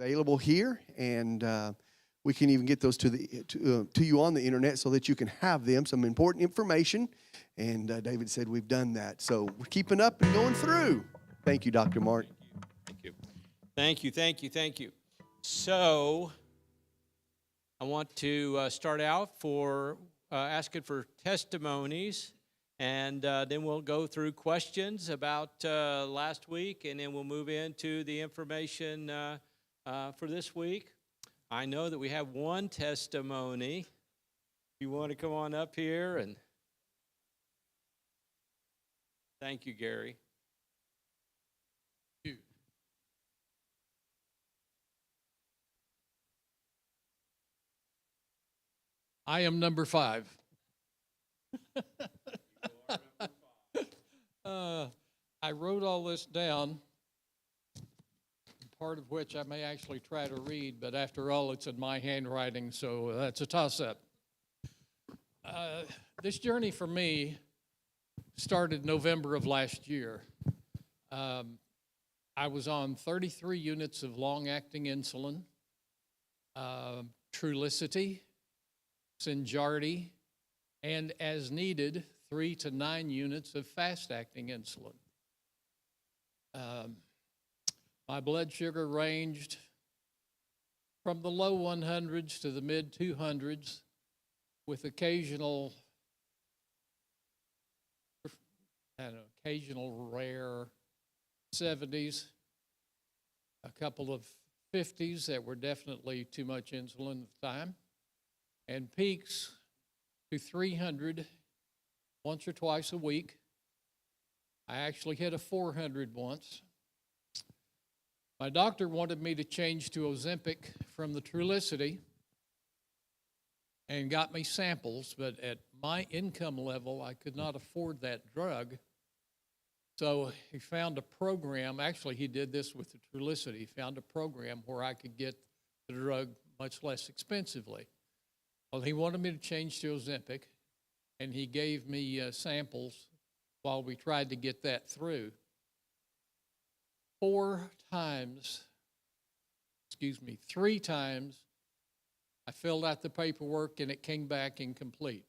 available here, and we can even get those to you on the internet so that you can have them, some important information. And David said we've done that. So we're keeping up and going through. Thank you, Dr. Mark. Thank you. Thank you, thank you, thank you. So I want to start out for asking for testimonies, and then we'll go through questions about last week, and then we'll move into the information for this week. I know that we have one testimony. If you want to come on up here, and thank you, Gary. I am number 5. I wrote all this down, part of which I may actually try to read, but after all, it's in my handwriting, so that's a toss-up. This journey for me started November of last year. I was on 33 units of long-acting insulin, Trulicity, Synjardy, and as needed, 3 to 9 units of fast-acting insulin. My blood sugar ranged from the low 100s to the mid 200s with occasional rare 70s, a couple of 50s that were definitely too much insulin at the time, and peaks to 300 once or twice a week. I actually hit a 400 once. My doctor wanted me to change to Ozempic from the Trulicity and got me samples, but at my income level, I could not afford that drug. So he found a program, actually he did this with the Trulicity, he found a program where I could get the drug much less expensively. Well, he wanted me to change to Ozempic, and he gave me samples while we tried to get that through. 3 times, I filled out the paperwork and it came back incomplete.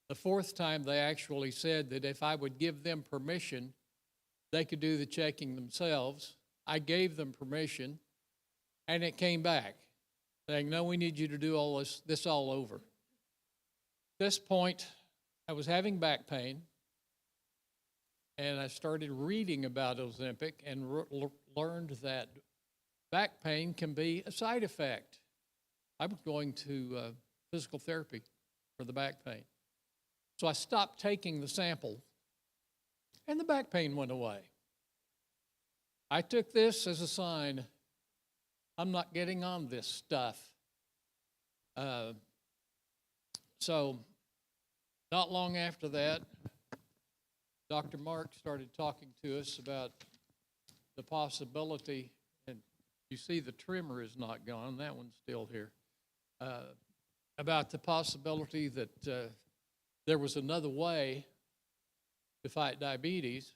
The 4th time, they actually said that if I would give them permission, they could do the checking themselves. I gave them permission, and it came back saying, no, we need you to do all this all over. At this point, I was having back pain, and I started reading about Ozempic and learned that back pain can be a side effect. I was going to physical therapy for the back pain. So I stopped taking the sample, and the back pain went away. I took this as a sign, I'm not getting on this stuff. So not long after that, Dr. Mark started talking to us about the possibility, and you see the trimmer is not gone, that one's still here, about the possibility that there was another way to fight diabetes.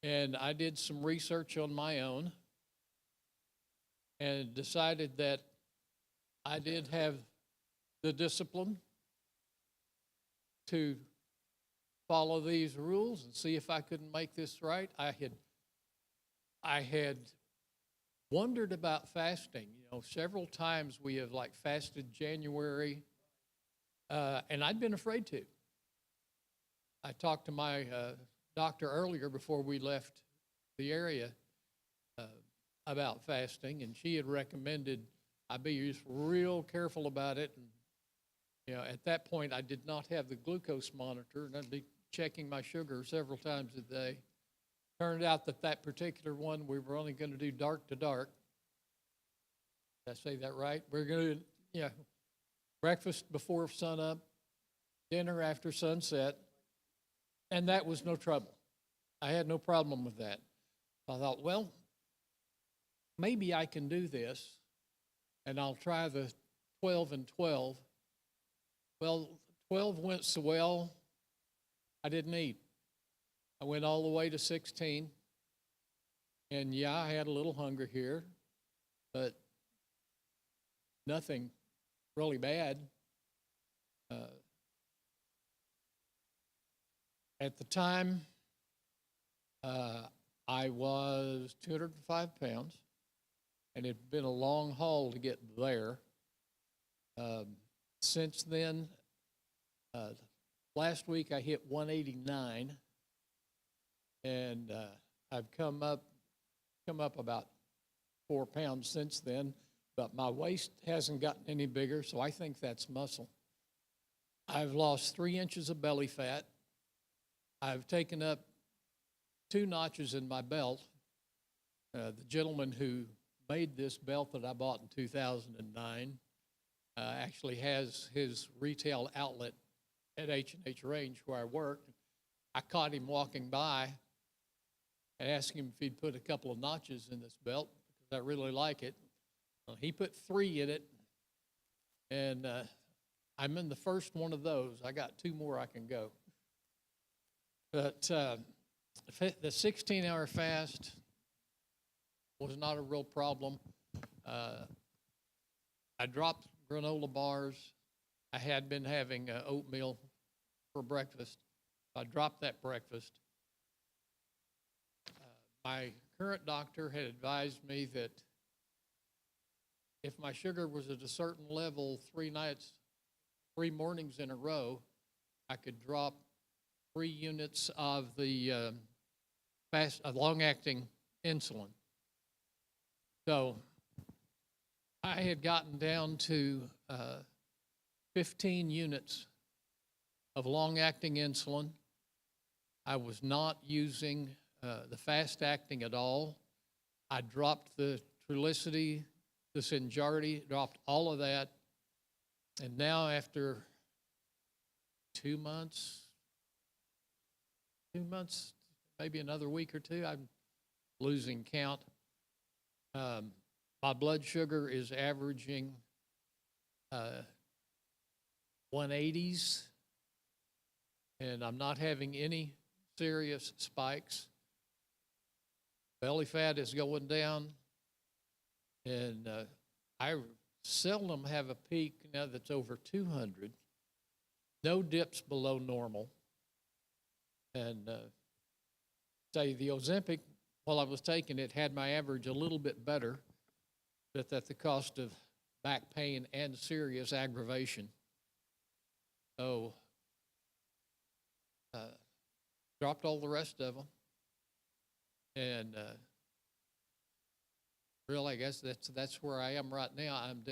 And I did some research on my own and decided that I did have the discipline to follow these rules and see if I couldn't make this right. I had wondered about fasting. You know, several times we have fasted January, and I'd been afraid to. I talked to my doctor earlier before we left the area about fasting, and she had recommended I be just real careful about it. And, you know, at that point, I did not have the glucose monitor, and I'd be checking my sugar several times a day. Turned out that particular one, we were only going to do dark to dark. Did I say that right? We're going to, breakfast before sunup, dinner after sunset, and that was no trouble. I had no problem with that. I thought, well, maybe I can do this, and I'll try the 12 and 12. Well, 12 went so well, I didn't eat. I went all the way to 16, and I had a little hunger here. but nothing really bad. At the time, I was 205 pounds, and it had been a long haul to get there. Since then, last week I hit 189, and I've come up about 4 pounds since then, but my waist hasn't gotten any bigger, so I think that's muscle. I've lost 3 inches of belly fat. I've taken up 2 notches in my belt. The gentleman who made this belt that I bought in 2009 actually has his retail outlet at H&H Range where I work. I caught him walking by and asked him if he'd put a couple of notches in this belt because I really like it. He put 3 in it, and I'm in the first one of those. I got 2 more I can go. But the 16-hour fast was not a real problem. I dropped granola bars. I had been having oatmeal for breakfast. I dropped that breakfast. My current doctor had advised me that if my sugar was at a certain level 3 mornings in a row, I could drop 3 units of the long-acting insulin. So I had gotten down to 15 units of long-acting insulin. I was not using the fast-acting at all. I dropped the Trulicity, the Synjardy, dropped all of that. And now after 2 months, maybe another week or 2, I'm losing count. My blood sugar is averaging 180s, and I'm not having any serious spikes. Belly fat is going down, and I seldom have a peak now that's over 200. No dips below normal. And say the Ozempic, while I was taking it, had my average a little bit better, but at the cost of back pain and serious aggravation. So dropped all the rest of them. And really, I guess that's where I am right now. I'm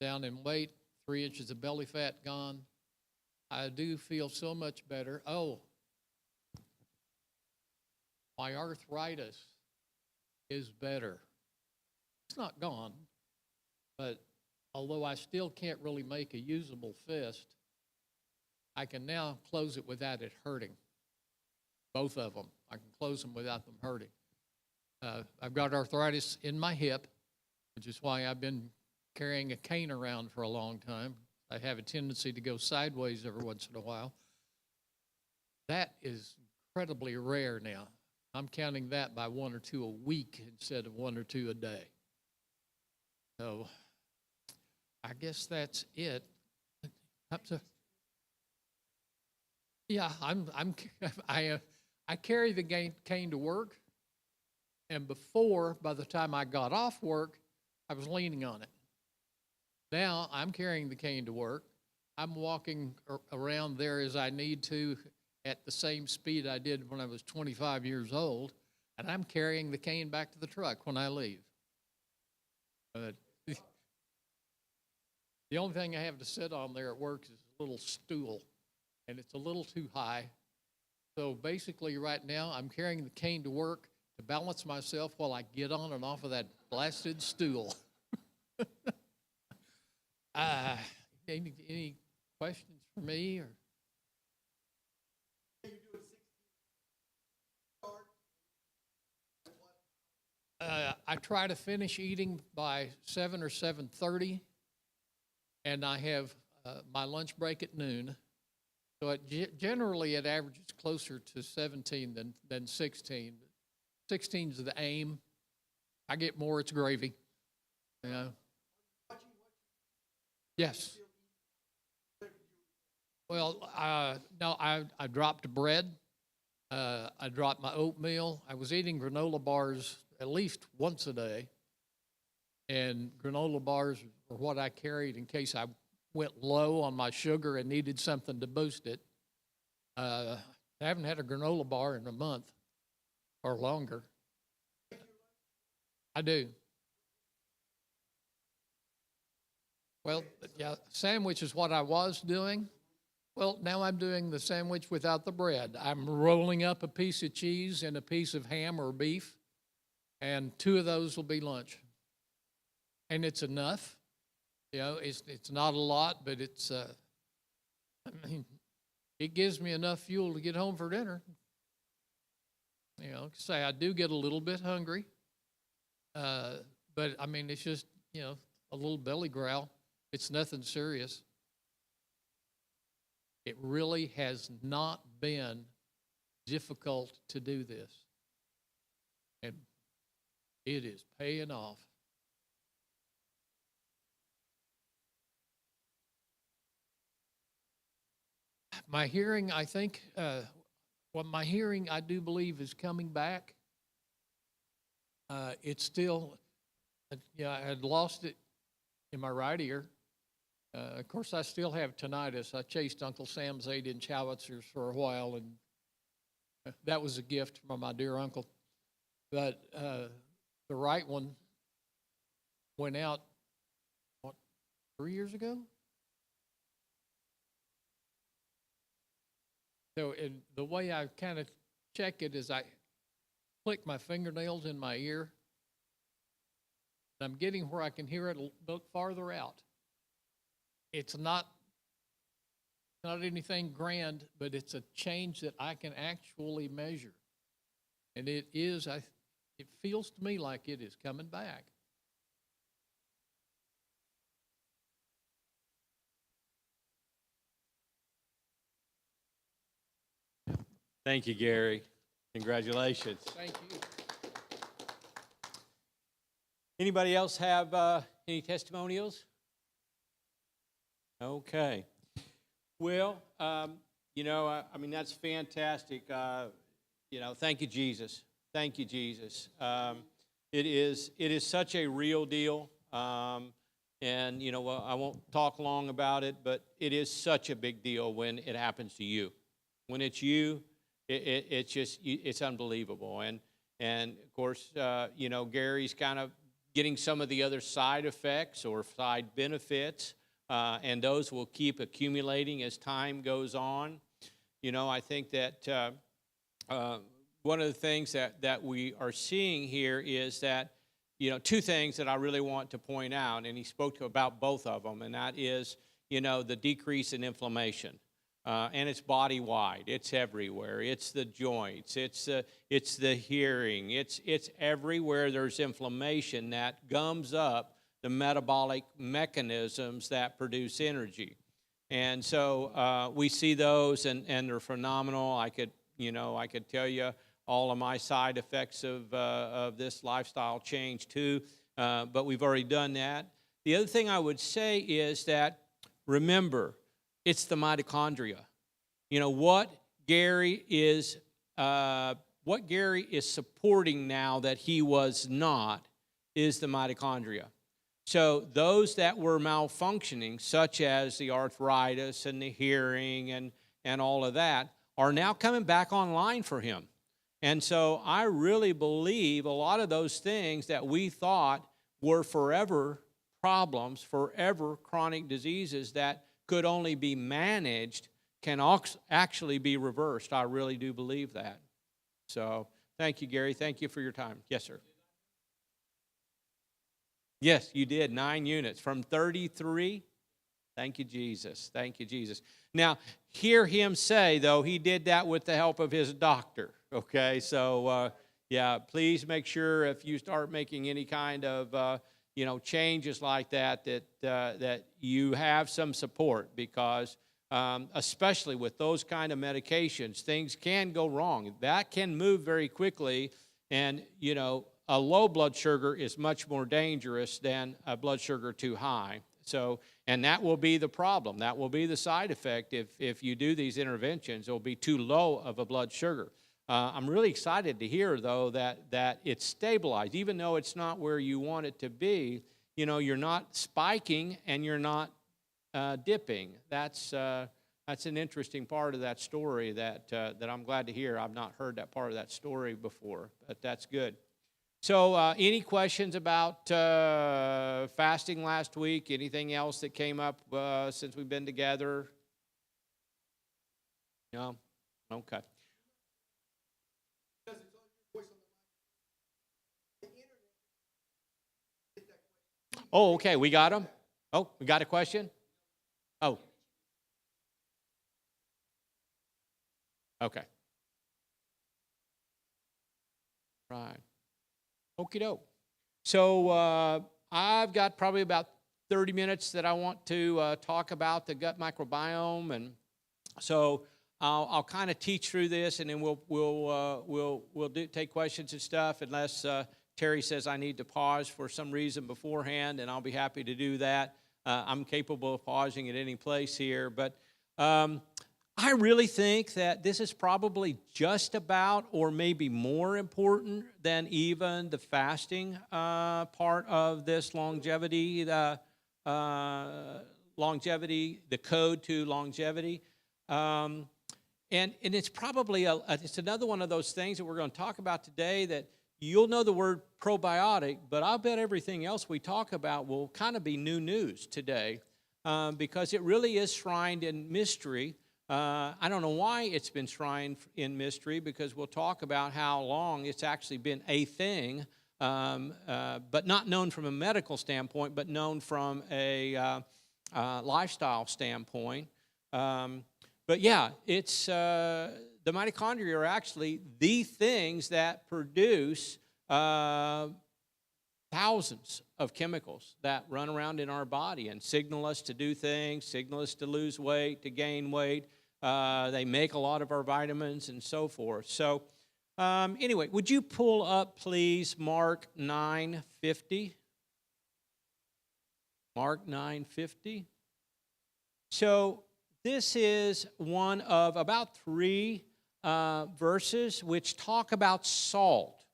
down in weight, 3 inches of belly fat gone. I do feel so much better. Oh, my arthritis is better. It's not gone, but although I still can't really make a usable fist, I can now close it without it hurting. Both of them. I can close them without them hurting. I've got arthritis in my hip, which is why I've been carrying a cane around for a long time. I have a tendency to go sideways every once in a while. That is incredibly rare now. I'm counting that by 1 or 2 a week instead of 1 or 2 a day. So I guess that's it. Yeah, I carry the cane to work, and before, by the time I got off work, I was leaning on it. Now I'm carrying the cane to work. I'm walking around there as I need to at the same speed I did when I was 25 years old, and I'm carrying the cane back to the truck when I leave. But the only thing I have to sit on there at work is a little stool, and it's a little too high. So basically right now I'm carrying the cane to work to balance myself while I get on and off of that blasted stool. Any questions for me? Or? I try to finish eating by 7 or 7:30, and I have my lunch break at noon. So generally it averages closer to 17 than 16. 16 is the aim, I get more, it's gravy. You know. Yes. Well, no, I dropped bread. I dropped my oatmeal. I was eating granola bars at least once a day. And granola bars were what I carried in case I went low on my sugar and needed something to boost it. I haven't had a granola bar in a month or longer. I do. Well, yeah, sandwich is what I was doing. Well, now I'm doing the sandwich without the bread. I'm rolling up a piece of cheese and a piece of ham or beef, and 2 of those will be lunch. And it's enough. You know, it's not a lot, but it's, I mean, it gives me enough fuel to get home for dinner. You know, say I do get a little bit hungry, but I mean, it's just, you know, a little belly growl. It's nothing serious. It really has not been difficult to do this. And it is paying off. My hearing, I think, my hearing, I do believe, is coming back. It's still, I had lost it in my right ear. Of course, I still have tinnitus. I chased Uncle Sam's 8-inch howitzers for a while, and that was a gift from my dear uncle. But the right one went out, 3 years ago? So the way I kind of check it is I click my fingernails in my ear, and I'm getting where I can hear it a bit farther out. It's not anything grand, but it's a change that I can actually measure. And it is, it feels to me like it is coming back. Thank you, Gary. Congratulations. Thank you. Anybody else have any testimonials? Okay. Well, I mean, that's fantastic. Thank you, Jesus. Thank you, Jesus. It is such a real deal. And, I won't talk long about it, but it is such a big deal when it happens to you. When it's you, it's unbelievable. And of course, Gary's kind of getting some of the other side effects or side benefits. And those will keep accumulating as time goes on. I think that one of the things that we are seeing here is that, 2 things that I really want to point out, and he spoke about both of them, and that is, the decrease in inflammation. And it's body-wide. It's everywhere. It's the joints. It's the hearing. It's everywhere there's inflammation that gums up the metabolic mechanisms that produce energy. And so we see those, and they're phenomenal. I could tell you all of my side effects of this lifestyle change too, but we've already done that. The other thing I would say is that, remember, it's the mitochondria. What Gary is supporting now that he was not is the mitochondria. So those that were malfunctioning, such as the arthritis and the hearing and all of that, are now coming back online for him. And so I really believe a lot of those things that we thought were forever problems, forever chronic diseases that could only be managed can actually be reversed. I really do believe that. So thank you, Gary. Thank you for your time. Yes, sir. Yes, you did. 9 units from 33. Thank you, Jesus. Thank you, Jesus. Now, hear him say, though, he did that with the help of his doctor. Okay, so, please make sure if you start making any kind of, changes like that, that you have some support, because especially with those kind of medications, things can go wrong. That can move very quickly, and, a low blood sugar is much more dangerous than a blood sugar too high. So, and that will be the problem. That will be the side effect if you do these interventions. It will be too low of a blood sugar. I'm really excited to hear, though, that it's stabilized. Even though it's not where you want it to be, you know, you're not spiking and you're not dipping. That's an interesting part of that story that I'm glad to hear. I've not heard that part of that story before, but that's good. So any questions about fasting last week? Anything else that came up since we've been together? No? Okay. Oh, okay, we got them? Oh, we got a question? Oh. Okay. Right. Okie doke. So I've got probably about 30 minutes that I want to talk about the gut microbiome, and so I'll kind of teach through this, and then we'll take questions and stuff, unless Terry says I need to pause for some reason beforehand, and I'll be happy to do that. I'm capable of pausing at any place here, but I really think that this is probably just about or maybe more important than even the fasting part of this longevity, the code to longevity. And it's probably, it's another one of those things that we're going to talk about today that you'll know the word probiotic, but I'll bet everything else we talk about will kind of be new news today because it really is shrined in mystery. I don't know why it's been shrined in mystery, because we'll talk about how long it's actually been a thing, but not known from a medical standpoint, but known from a lifestyle standpoint. But yeah, it's the mitochondria are actually the things that produce thousands of chemicals that run around in our body and signal us to do things, signal us to lose weight, to gain weight. They make a lot of our vitamins and so forth. So anyway, would you pull up, please, Mark 9:50? Mark 9:50. So this is one of about 3 verses which talk about salt,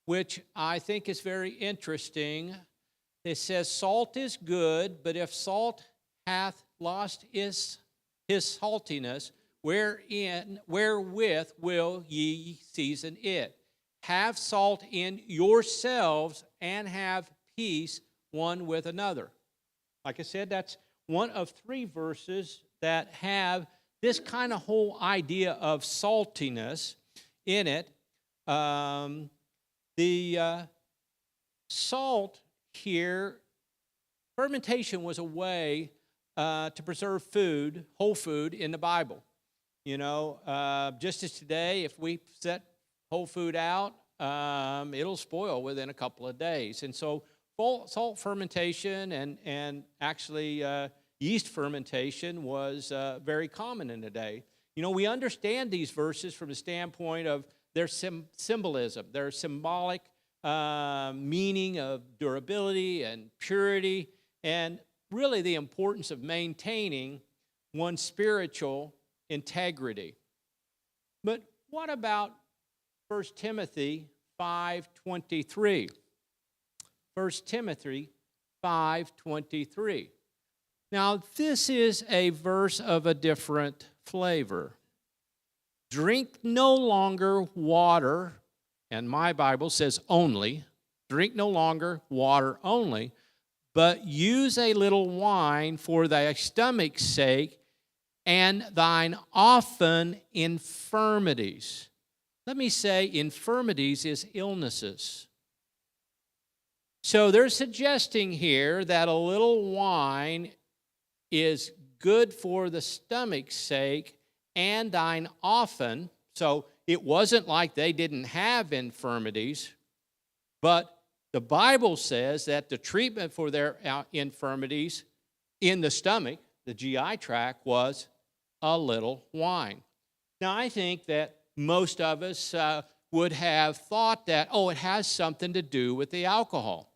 which I think is very interesting. It says, "Salt is good, but if salt hath lost his saltiness, wherewith will ye season it? Have salt in yourselves, and have peace one with another." Like I said, that's one of 3 verses that have this kind of whole idea of saltiness in it. The salt here, fermentation was a way to preserve food, whole food, in the Bible. You know, just as today, if we set whole food out, it'll spoil within a couple of days. And so salt fermentation and actually yeast fermentation was very common in the day. You know, we understand these verses from the standpoint of their symbolism, their symbolic meaning of durability and purity, and really the importance of maintaining one's spiritual integrity. But what about 1 Timothy 5:23? 1 Timothy 5:23. Now, this is a verse of a different flavor. "Drink no longer water," and my Bible says only, "drink no longer water only, but use a little wine for thy stomach's sake and thine often infirmities." Let me say infirmities is illnesses. So they're suggesting here that a little wine is good for the stomach's sake and thine often. So it wasn't like they didn't have infirmities, but the Bible says that the treatment for their infirmities in the stomach, the GI tract, was a little wine. Now, I think that most of us would have thought that, oh, it has something to do with the alcohol.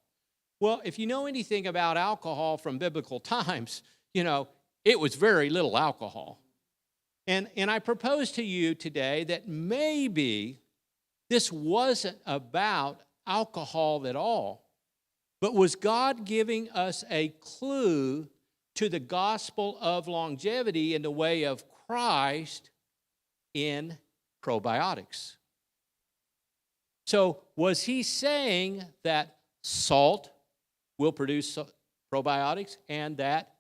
Well, if you know anything about alcohol from biblical times, it was very little alcohol. And I propose to you today that maybe this wasn't about alcohol at all, but was God giving us a clue to the gospel of longevity in the way of Christ in probiotics? So was he saying that salt will produce probiotics and that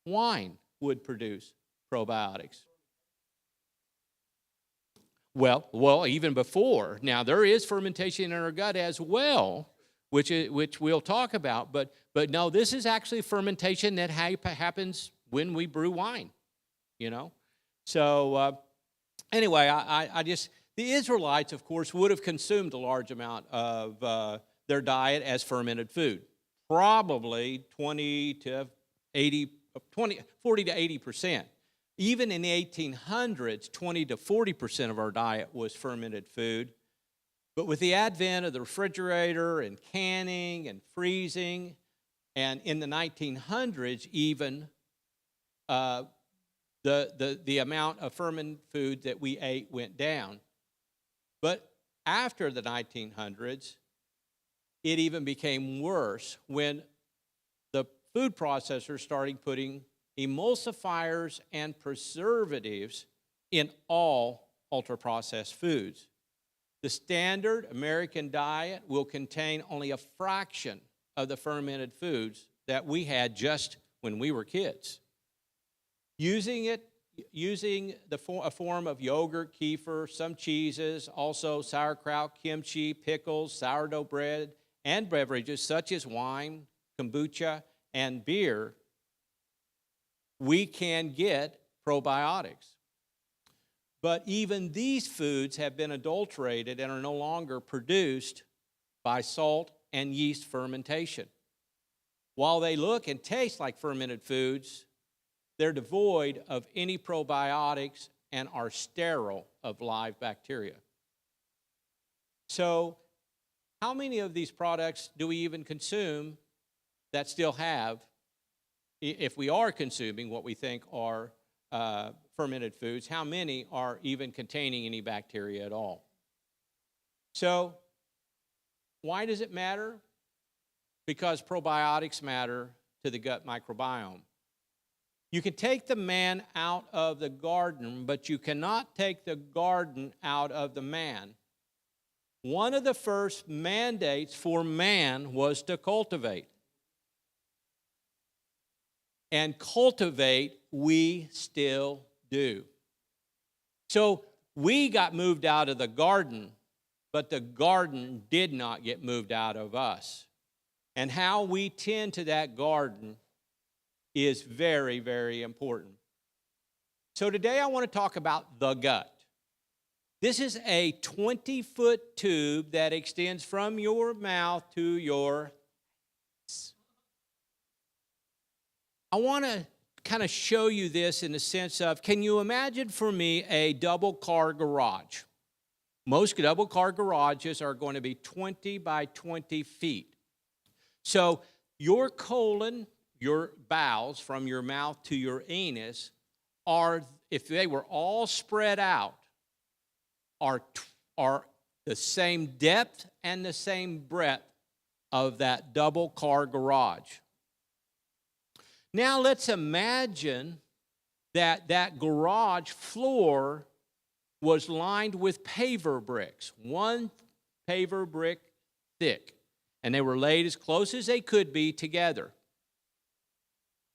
wine would produce probiotics? Well, even before. Now, there is fermentation in our gut as well, which we'll talk about. But no, this is actually fermentation that happens when we brew wine, So anyway, I just, the Israelites, of course, would have consumed a large amount of their diet as fermented food. Probably 40 to 80%. Even in the 1800s, 20 to 40% of our diet was fermented food. But with the advent of the refrigerator and canning and freezing, and in the 1900s even, the amount of fermented food that we ate went down. But after the 1900s, it even became worse when the food processors started putting emulsifiers and preservatives in all ultra-processed foods. The standard American diet will contain only a fraction of the fermented foods that we had just when we were kids. Using a form of yogurt, kefir, some cheeses, also sauerkraut, kimchi, pickles, sourdough bread, and beverages such as wine, kombucha, and beer, we can get probiotics. But even these foods have been adulterated and are no longer produced by salt and yeast fermentation. While they look and taste like fermented foods, they're devoid of any probiotics and are sterile of live bacteria. So, how many of these products do we even consume that still have, if we are consuming what we think are fermented foods, how many are even containing any bacteria at all? So, why does it matter? Because probiotics matter to the gut microbiome. You can take the man out of the garden, but you cannot take the garden out of the man. One of the first mandates for man was to cultivate. And cultivate we still do. So we got moved out of the garden, but the garden did not get moved out of us. And how we tend to that garden is very, very important. So today I want to talk about the gut. This is a 20-foot tube that extends from your mouth to your eyes. I want to kind of show you this in the sense of, can you imagine for me a double-car garage? Most double-car garages are going to be 20 by 20 feet. So your colon, your bowels from your mouth to your anus are, if they were all spread out, are the same depth and the same breadth of that double-car garage. Now let's imagine that garage floor was lined with paver bricks, one paver brick thick, and they were laid as close as they could be together.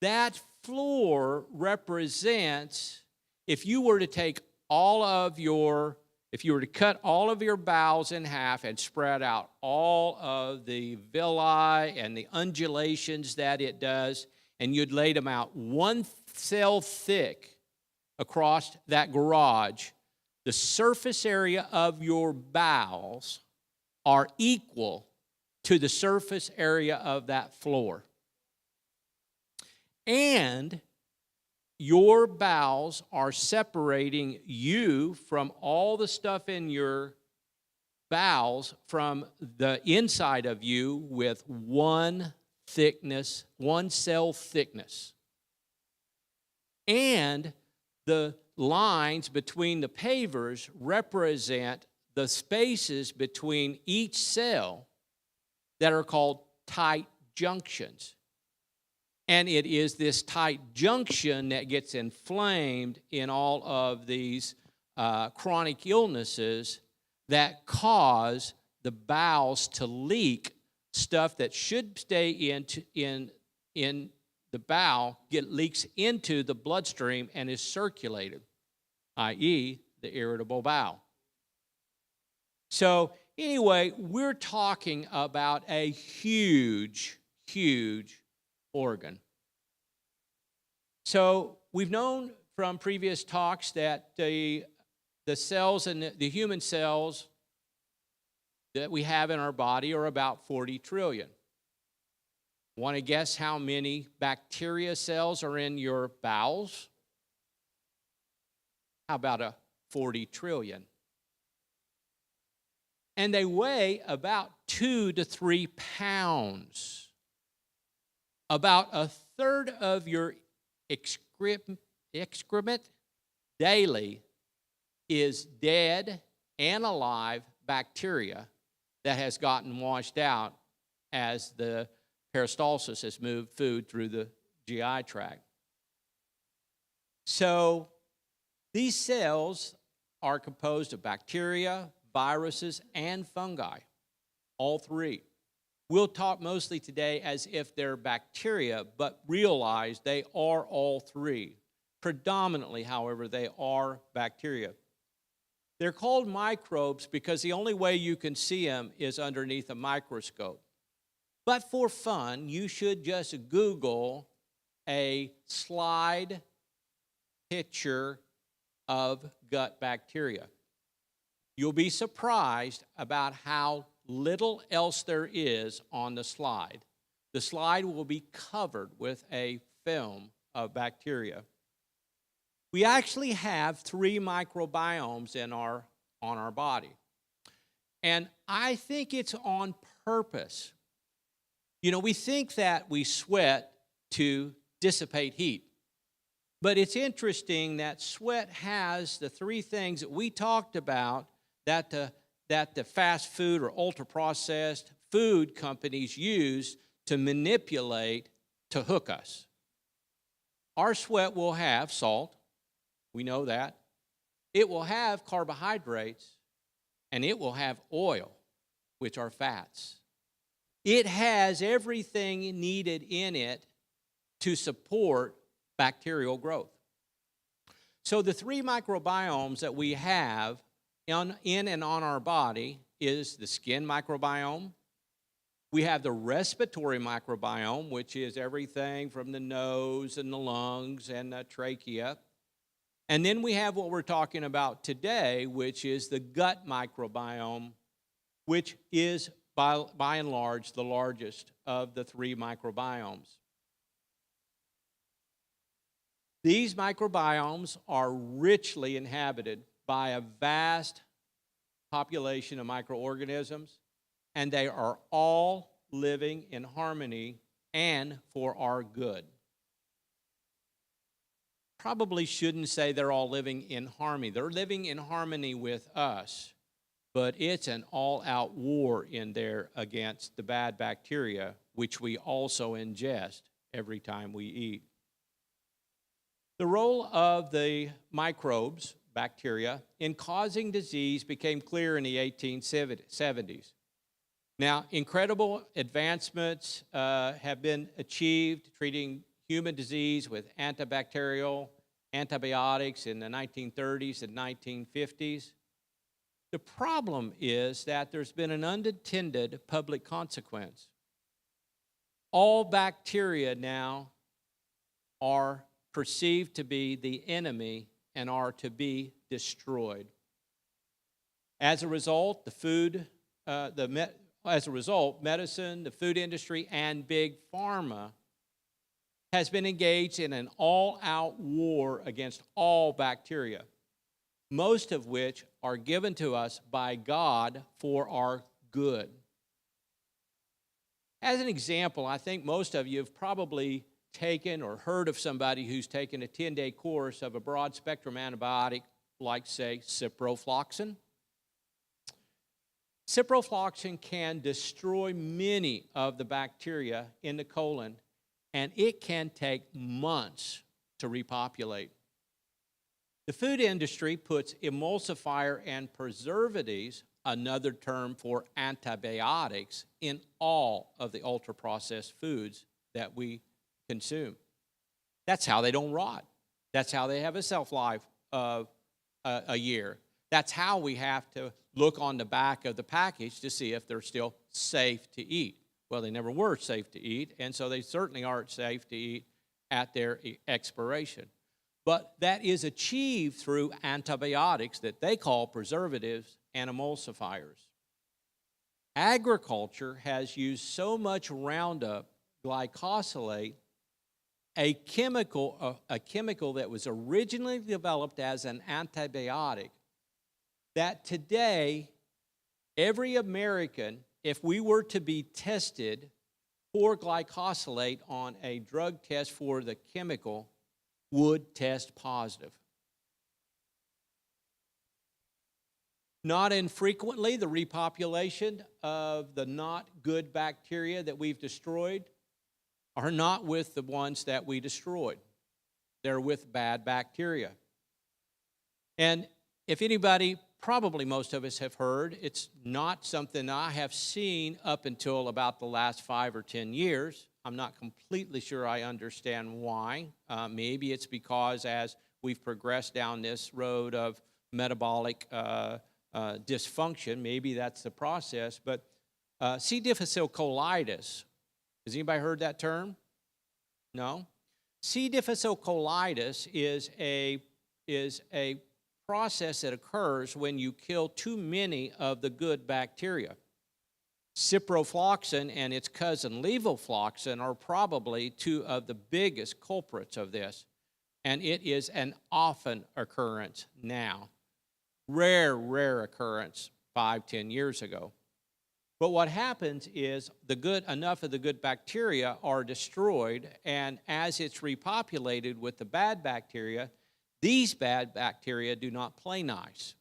That floor represents, if you were to cut all of your bowels in half and spread out all of the villi and the undulations that it does, and you'd laid them out one cell thick across that garage, the surface area of your bowels are equal to the surface area of that floor. And your bowels are separating you from all the stuff in your bowels from the inside of you with one thickness, one cell thickness. And the lines between the pavers represent the spaces between each cell that are called tight junctions. And it is this tight junction that gets inflamed in all of these chronic illnesses that cause the bowels to leak stuff that should stay in the bowel, leaks into the bloodstream and is circulated, i.e., the irritable bowel. So anyway, we're talking about a huge, huge organ. So we've known from previous talks that the cells and the human cells that we have in our body are about 40 trillion. Want to guess how many bacteria cells are in your bowels? How about 40 trillion? And they weigh about 2 to 3 pounds. About a third of your excrement daily is dead and alive bacteria that has gotten washed out as the peristalsis has moved food through the GI tract. So these cells are composed of bacteria, viruses, and fungi, all three. We'll talk mostly today as if they're bacteria, but realize they are all three. Predominantly, however, they are bacteria. They're called microbes because the only way you can see them is underneath a microscope. But for fun, you should just Google a slide picture of gut bacteria. You'll be surprised about how little else there is on the slide. The slide will be covered with a film of bacteria. We actually have 3 microbiomes on our body. And I think it's on purpose. You know, we think that we sweat to dissipate heat. But it's interesting that sweat has the 3 things that we talked about that the fast food or ultra-processed food companies use to manipulate to hook us. Our sweat will have salt. We know that. It will have carbohydrates, and it will have oil, which are fats. It has everything needed in it to support bacterial growth. So the 3 microbiomes that we have in and on our body is the skin microbiome. We have the respiratory microbiome, which is everything from the nose and the lungs and the trachea. And then we have what we're talking about today, which is the gut microbiome, which is by and large the largest of the 3 microbiomes. These microbiomes are richly inhabited by a vast population of microorganisms, and they are all living in harmony and for our good. Probably shouldn't say they're all living in harmony. They're living in harmony with us, but it's an all-out war in there against the bad bacteria, which we also ingest every time we eat. The role of the microbes, bacteria, in causing disease became clear in the 1870s. Now, incredible advancements have been achieved treating human disease with antibacterial antibiotics in the 1930s and 1950s. The problem is that there's been an unintended public consequence. All bacteria now are perceived to be the enemy and are to be destroyed. As a result, medicine, the food industry, and big pharma has been engaged in an all-out war against all bacteria. most of which are given to us by God for our good. As an example, I think most of you have probably taken or heard of somebody who's taken a 10-day course of a broad-spectrum antibiotic like, say, ciprofloxacin. Ciprofloxacin can destroy many of the bacteria in the colon, and it can take months to repopulate. The food industry puts emulsifier and preservatives, another term for antibiotics, in all of the ultra-processed foods that we consume. That's how they don't rot. That's how they have a shelf life of a year. That's how we have to look on the back of the package to see if they're still safe to eat. Well, they never were safe to eat, and so they certainly aren't safe to eat at their expiration. But that is achieved through antibiotics that they call preservatives and emulsifiers. Agriculture has used so much Roundup glycosylate, a chemical that was originally developed as an antibiotic, that today every American, if we were to be tested for glycosylate on a drug test for the chemical, would test positive. Not infrequently, the repopulation of the not good bacteria that we've destroyed are not with the ones that we destroyed. They're with bad bacteria. And if anybody, probably most of us have heard, it's not something I have seen up until about the last 5 or 10 years. I'm not completely sure I understand why. Maybe it's because as we've progressed down this road of metabolic dysfunction, maybe that's the process. But C. difficile colitis, has anybody heard that term? No? C. difficile colitis is a process that occurs when you kill too many of the good bacteria. Ciprofloxacin and its cousin levofloxacin are probably two of the biggest culprits of this, and it is an often occurrence now. Rare occurrence 5-10 years ago. But what happens is enough of the good bacteria are destroyed, and as it's repopulated with the bad bacteria, these bad bacteria do not play nice.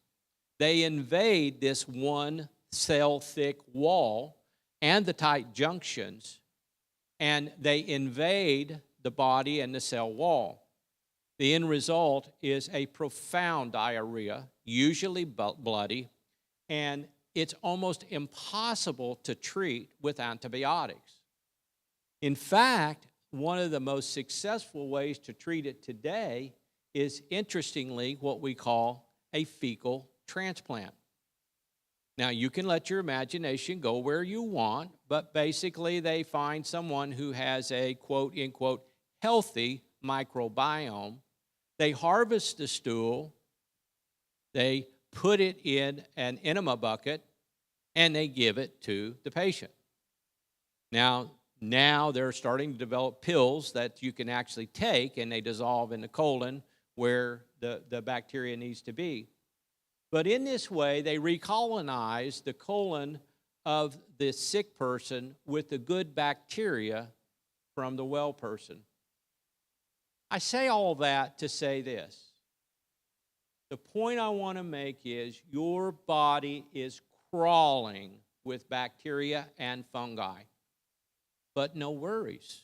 They invade this one cell thick wall and the tight junctions, and they invade the body and the cell wall. The end result is a profound diarrhea, usually bloody, and it's almost impossible to treat with antibiotics. In fact, one of the most successful ways to treat it today is, interestingly, what we call a fecal transplant. Now, you can let your imagination go where you want, but basically they find someone who has a quote-unquote healthy microbiome. They harvest the stool, they put it in an enema bucket, and they give it to the patient. Now they're starting to develop pills that you can actually take, and they dissolve in the colon where the bacteria needs to be. But in this way, they recolonize the colon of the sick person with the good bacteria from the well person. I say all that to say this. The point I want to make is your body is crawling with bacteria and fungi. But no worries.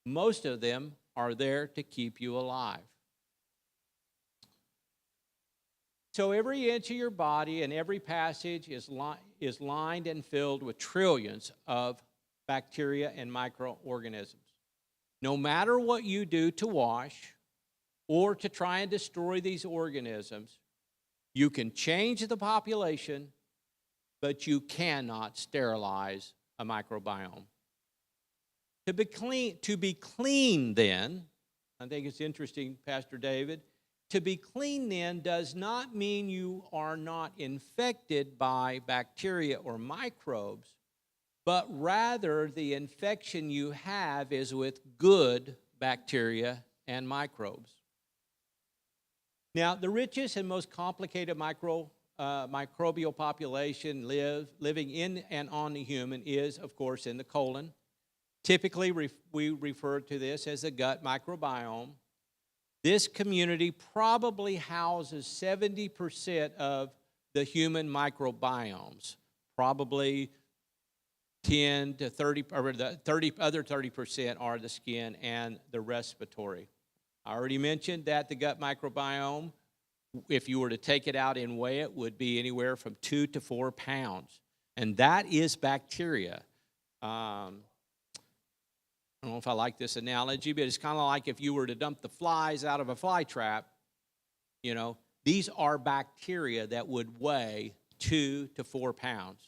Most of them are there to keep you alive. So every inch of your body and every passage is lined and filled with trillions of bacteria and microorganisms. No matter what you do to wash or to try and destroy these organisms, you can change the population, but you cannot sterilize a microbiome. To be clean then, I think it's interesting, Pastor David, to be clean then does not mean you are not infected by bacteria or microbes, but rather the infection you have is with good bacteria and microbes. Now, the richest and most complicated microbial population living in and on the human is, of course, in the colon. Typically, we refer to this as the gut microbiome. This community probably houses 70% of the human microbiomes, probably 10 to 30, or the other 30% are the skin and the respiratory. I already mentioned that the gut microbiome, if you were to take it out and weigh it, would be anywhere from 2 to 4 pounds. And that is bacteria. I don't know if I like this analogy, but it's kind of like if you were to dump the flies out of a fly trap. You know, these are bacteria that would weigh 2 to 4 pounds.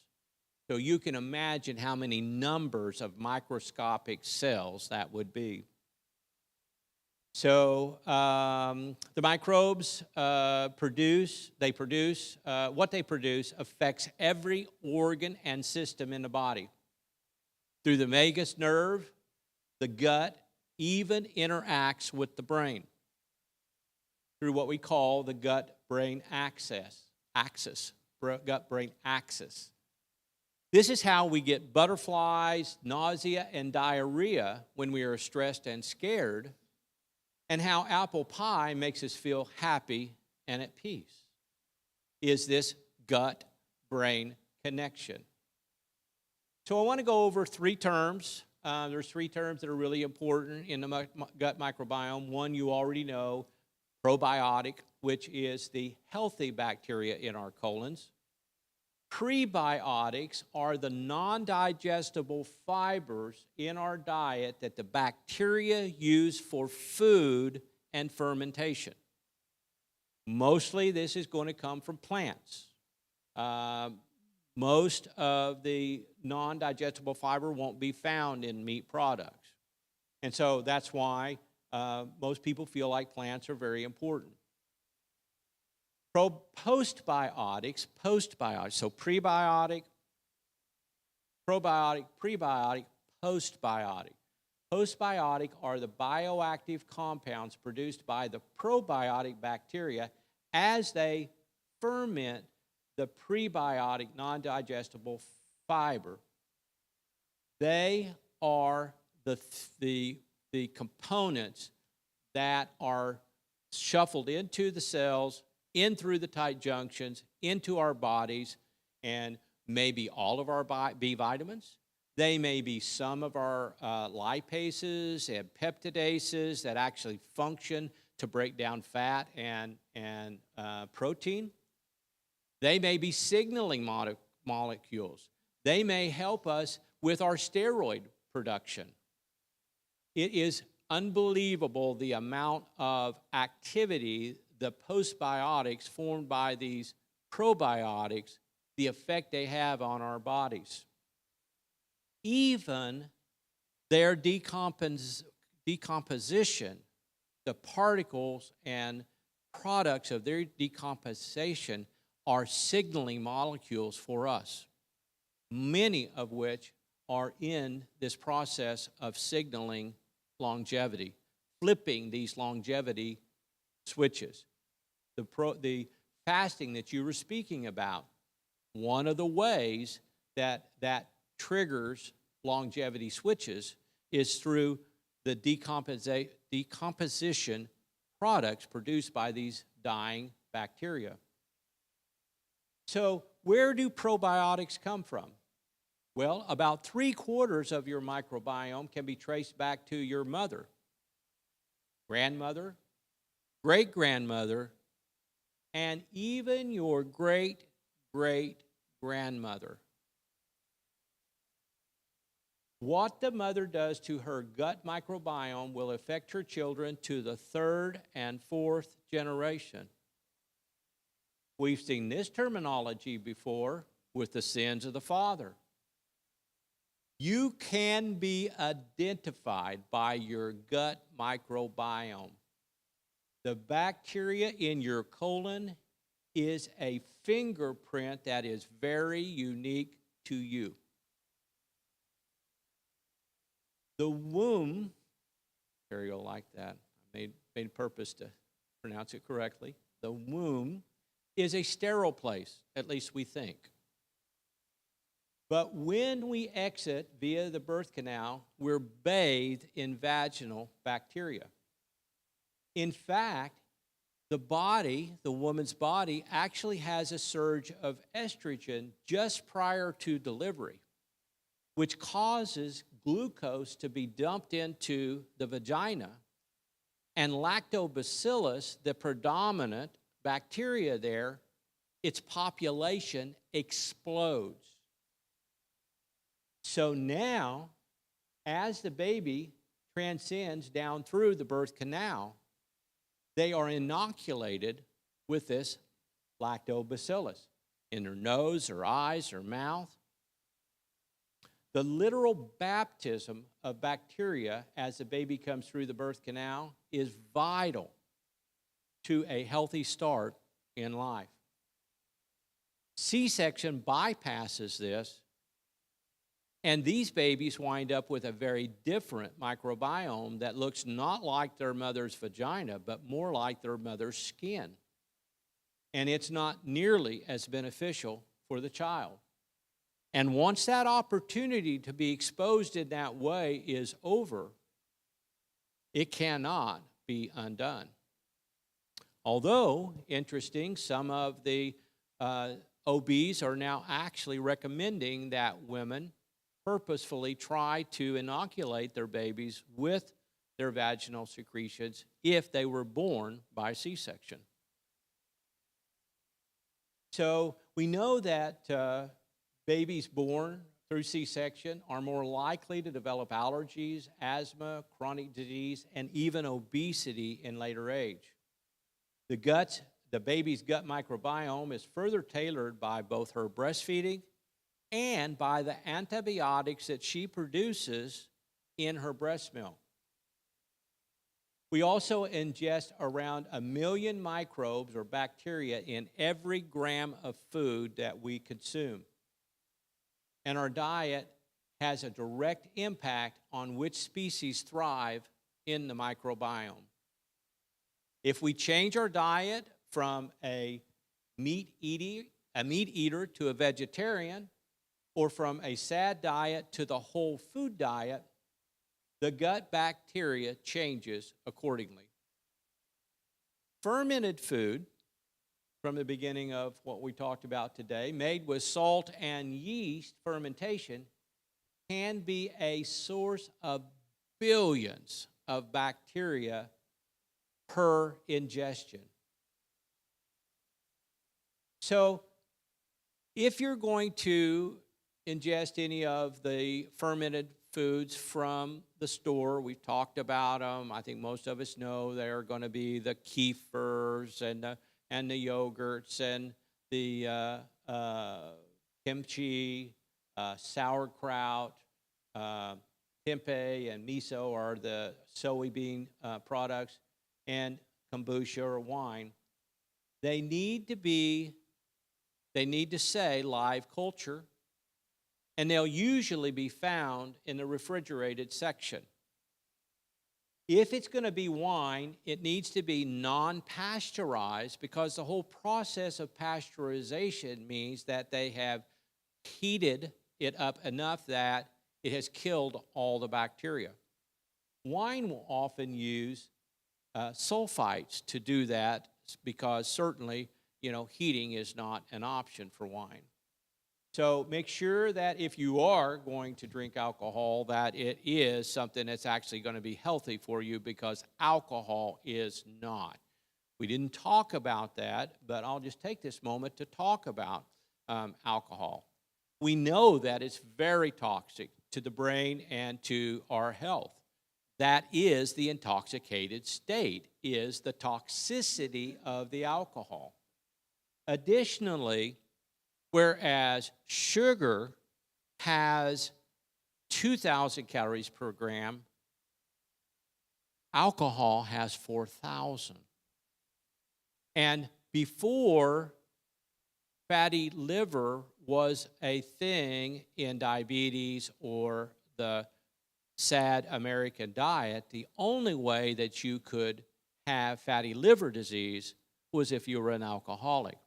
So you can imagine how many numbers of microscopic cells that would be. So the microbes what they produce affects every organ and system in the body. Through the vagus nerve, the gut even interacts with the brain through what we call the gut-brain axis. Gut-brain axis. This is how we get butterflies, nausea, and diarrhea when we are stressed and scared, and how apple pie makes us feel happy and at peace. Is this gut-brain connection? So I want to go over 3 terms. There's 3 terms that are really important in the gut microbiome. One you already know, probiotic, which is the healthy bacteria in our colons. Prebiotics are the non-digestible fibers in our diet that the bacteria use for food and fermentation. Mostly this is going to come from plants. Most of the non-digestible fiber won't be found in meat products. And so that's why most people feel like plants are very important. Postbiotics, so prebiotic, probiotic, prebiotic, postbiotic. Postbiotic are the bioactive compounds produced by the probiotic bacteria as they ferment the prebiotic non-digestible fiber. They are the components that are shuffled into the cells, in through the tight junctions, into our bodies, and maybe all of our B vitamins. They may be some of our lipases and peptidases that actually function to break down fat and protein. They may be signaling molecules. They may help us with our steroid production. It is unbelievable the amount of activity the postbiotics formed by these probiotics, the effect they have on our bodies. Even their decomposition, the particles and products of their decomposition are signaling molecules for us, many of which are in this process of signaling longevity, flipping these longevity switches. The fasting that you were speaking about, one of the ways that triggers longevity switches is through the decomposition products produced by these dying bacteria. So where do probiotics come from? Well, about 3/4 of your microbiome can be traced back to your mother, grandmother, great-grandmother, and even your great-great-grandmother. What the mother does to her gut microbiome will affect her children to the 3rd and 4th generation. We've seen this terminology before with the sins of the father. You can be identified by your gut microbiome. The bacteria in your colon is a fingerprint that is very unique to you. The womb, Terry will like that. I made purpose to pronounce it correctly. the womb, is a sterile place, at least we think. But when we exit via the birth canal, we're bathed in vaginal bacteria. In fact, the body, the woman's body, actually has a surge of estrogen just prior to delivery, which causes glucose to be dumped into the vagina, and lactobacillus, the predominant bacteria there, its population explodes. So now, as the baby transcends down through the birth canal, they are inoculated with this lactobacillus in their nose or eyes or mouth. The literal baptism of bacteria as the baby comes through the birth canal is vital to a healthy start in life. C-section bypasses this, and these babies wind up with a very different microbiome that looks not like their mother's vagina, but more like their mother's skin. And it's not nearly as beneficial for the child. And once that opportunity to be exposed in that way is over, it cannot be undone. Although, interesting, some of the OBs are now actually recommending that women purposefully try to inoculate their babies with their vaginal secretions if they were born by C-section. So we know that babies born through C-section are more likely to develop allergies, asthma, chronic disease, and even obesity in later age. The baby's gut microbiome is further tailored by both her breastfeeding and by the antibiotics that she produces in her breast milk. We also ingest around 1 million microbes or bacteria in every gram of food that we consume. And our diet has a direct impact on which species thrive in the microbiome. If we change our diet from a meat eater to a vegetarian, or from a SAD diet to the whole food diet, the gut bacteria changes accordingly. Fermented food, from the beginning of what we talked about today, made with salt and yeast fermentation, can be a source of billions of bacteria per ingestion. So, if you're going to ingest any of the fermented foods from the store, we've talked about them. I think most of us know they're going to be the kefirs and the yogurts and the kimchi, sauerkraut, tempeh, and miso are the soybean products, and kombucha or wine. They need to say live culture, and they'll usually be found in the refrigerated section. If it's going to be wine, it needs to be non-pasteurized, because the whole process of pasteurization means that they have heated it up enough that it has killed all the bacteria. Wine will often use sulfites to do that, because certainly, heating is not an option for wine. So make sure that if you are going to drink alcohol, that it is something that's actually going to be healthy for you, because alcohol is not. We didn't talk about that, but I'll just take this moment to talk about alcohol. We know that it's very toxic to the brain and to our health. That is the intoxicated state, is the toxicity of the alcohol. Additionally, whereas sugar has 2,000 calories per gram, alcohol has 4,000. And before fatty liver was a thing in diabetes or the SAD American diet, the only way that you could have fatty liver disease was if you were an alcoholic.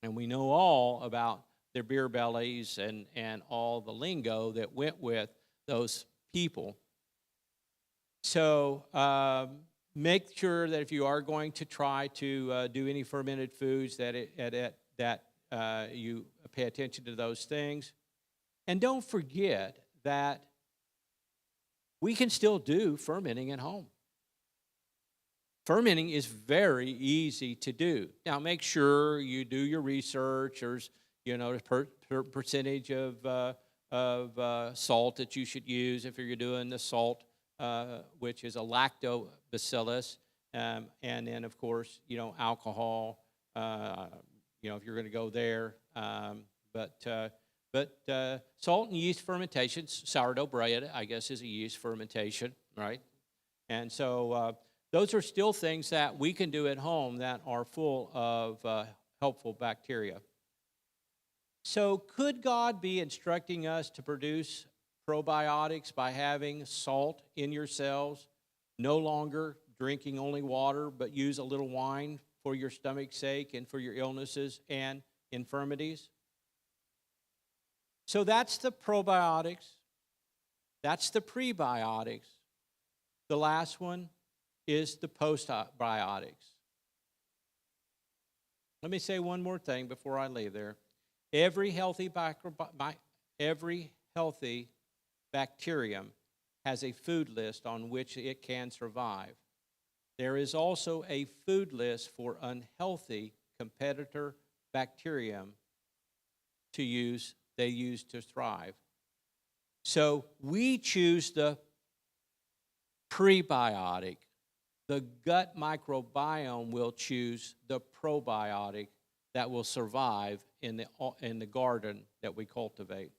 And we know all about their beer bellies and all the lingo that went with those people. So make sure that if you are going to try to do any fermented foods, that you pay attention to those things. And don't forget that we can still do fermenting at home. Fermenting is very easy to do. Now, make sure you do your research. There's, percentage of salt that you should use if you're doing the salt, which is a lactobacillus, and then, of course, alcohol. If you're going to go there, but salt and yeast fermentation, sourdough bread, I guess, is a yeast fermentation, right? And so those are still things that we can do at home that are full of helpful bacteria. So could God be instructing us to produce probiotics by having salt in your cells, no longer drinking only water, but use a little wine for your stomach's sake and for your illnesses and infirmities? So that's the probiotics. That's the prebiotics. The last one is the postbiotics. Let me say one more thing before I leave there. Every healthy bacterium has a food list on which it can survive. There is also a food list for unhealthy competitor bacterium they use to thrive. So we choose the prebiotic. The gut microbiome will choose the probiotic that will survive in the garden that we cultivate.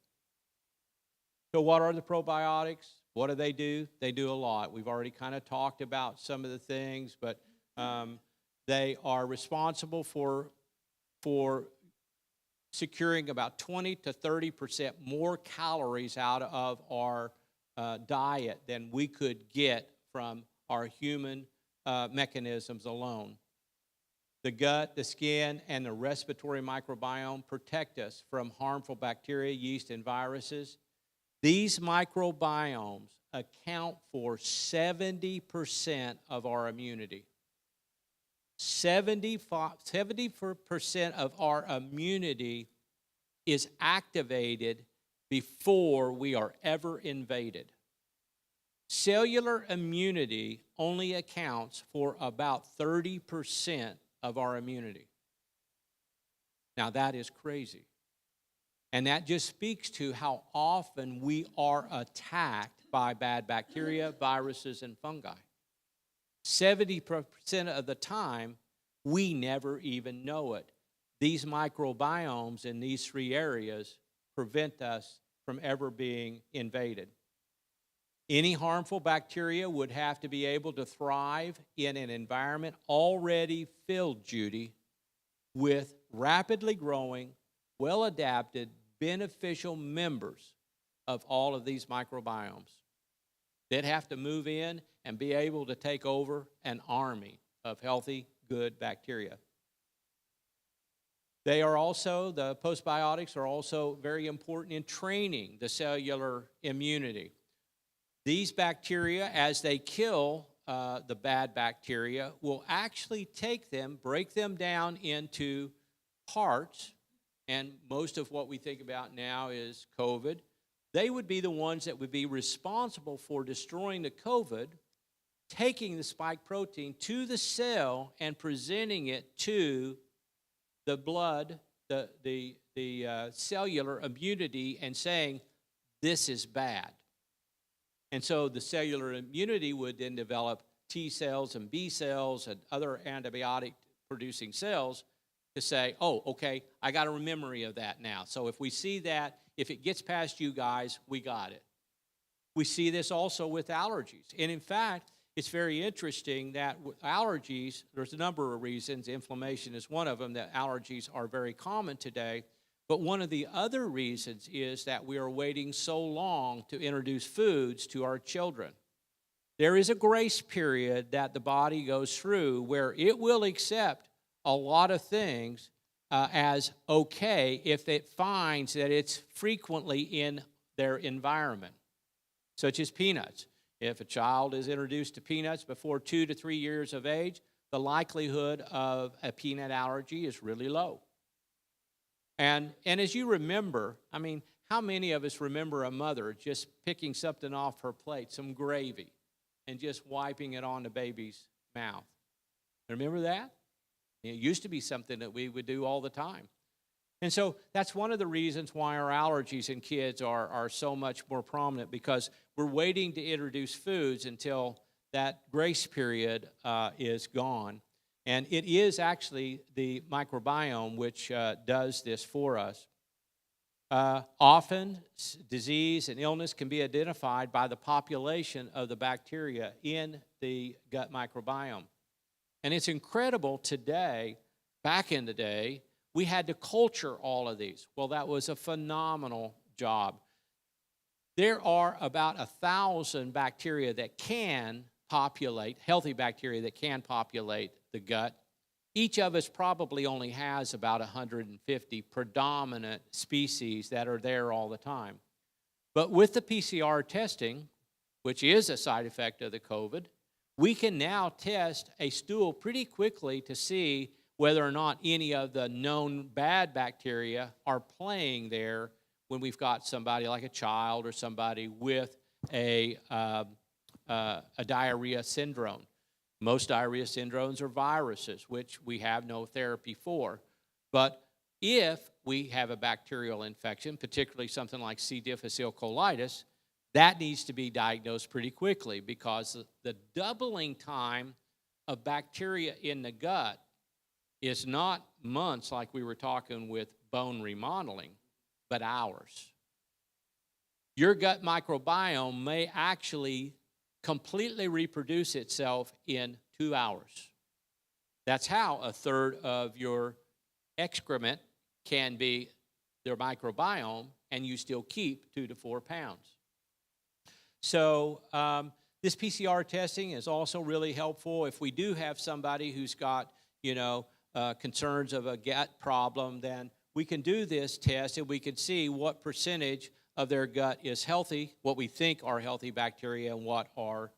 So what are the probiotics? What do? They do a lot. We've already kind of talked about some of the things, but they are responsible for securing about 20 to 30% more calories out of our diet than we could get from our human mechanisms alone. The gut, the skin, and the respiratory microbiome protect us from harmful bacteria, yeast, and viruses. These microbiomes account for 70% of our immunity. 70% of our immunity is activated before we are ever invaded. Cellular immunity only accounts for about 30% of our immunity. Now, that is crazy. And that just speaks to how often we are attacked by bad bacteria, viruses, and fungi. 70% of the time, we never even know it. These microbiomes in these three areas prevent us from ever being invaded. Any harmful bacteria would have to be able to thrive in an environment already filled, Judy, with rapidly growing, well-adapted, beneficial members of all of these microbiomes. They'd have to move in and be able to take over an army of healthy, good bacteria. The postbiotics are also very important in training the cellular immunity. These bacteria, as they kill the bad bacteria, will actually break them down into parts, and most of what we think about now is COVID. They would be the ones that would be responsible for destroying the COVID, taking the spike protein to the cell and presenting it to the blood, the cellular immunity, and saying, this is bad. And so the cellular immunity would then develop T cells and B cells and other antibiotic-producing cells to say, oh, okay, I got a memory of that now. So if we see that, if it gets past you guys, we got it. We see this also with allergies. And in fact, it's very interesting that with allergies, there's a number of reasons. Inflammation is one of them, that allergies are very common today. But one of the other reasons is that we are waiting so long to introduce foods to our children. There is a grace period that the body goes through where it will accept a lot of things as okay if it finds that it's frequently in their environment, such as peanuts. If a child is introduced to peanuts before 2 to 3 years of age, the likelihood of a peanut allergy is really low. And as you remember, I mean, how many of us remember a mother just picking something off her plate, some gravy, and just wiping it on the baby's mouth? Remember that? It used to be something that we would do all the time. And so that's one of the reasons why our allergies in kids are so much more prominent, because we're waiting to introduce foods until that grace period is gone. And it is actually the microbiome which does this for us. Often, disease and illness can be identified by the population of the bacteria in the gut microbiome. And it's incredible today, back in the day, we had to culture all of these. Well, that was a phenomenal job. There are about 1,000 bacteria that can populate, healthy bacteria that can populate the gut. Each of us probably only has about 150 predominant species that are there all the time. But with the PCR testing, which is a side effect of the COVID, we can now test a stool pretty quickly to see whether or not any of the known bad bacteria are playing there when we've got somebody like a child or somebody with a diarrhea syndrome. Most diarrhea syndromes are viruses, which we have no therapy for. But if we have a bacterial infection, particularly something like C. difficile colitis, that needs to be diagnosed pretty quickly, because the doubling time of bacteria in the gut is not months like we were talking with bone remodeling, but hours. Your gut microbiome may actually completely reproduce itself in 2 hours. That's how a third of your excrement can be their microbiome, and you still keep 2 to 4 pounds. So this PCR testing is also really helpful. If we do have somebody who's got, concerns of a gut problem, then we can do this test and we can see what percentage of their gut is healthy, what we think are healthy bacteria, and what are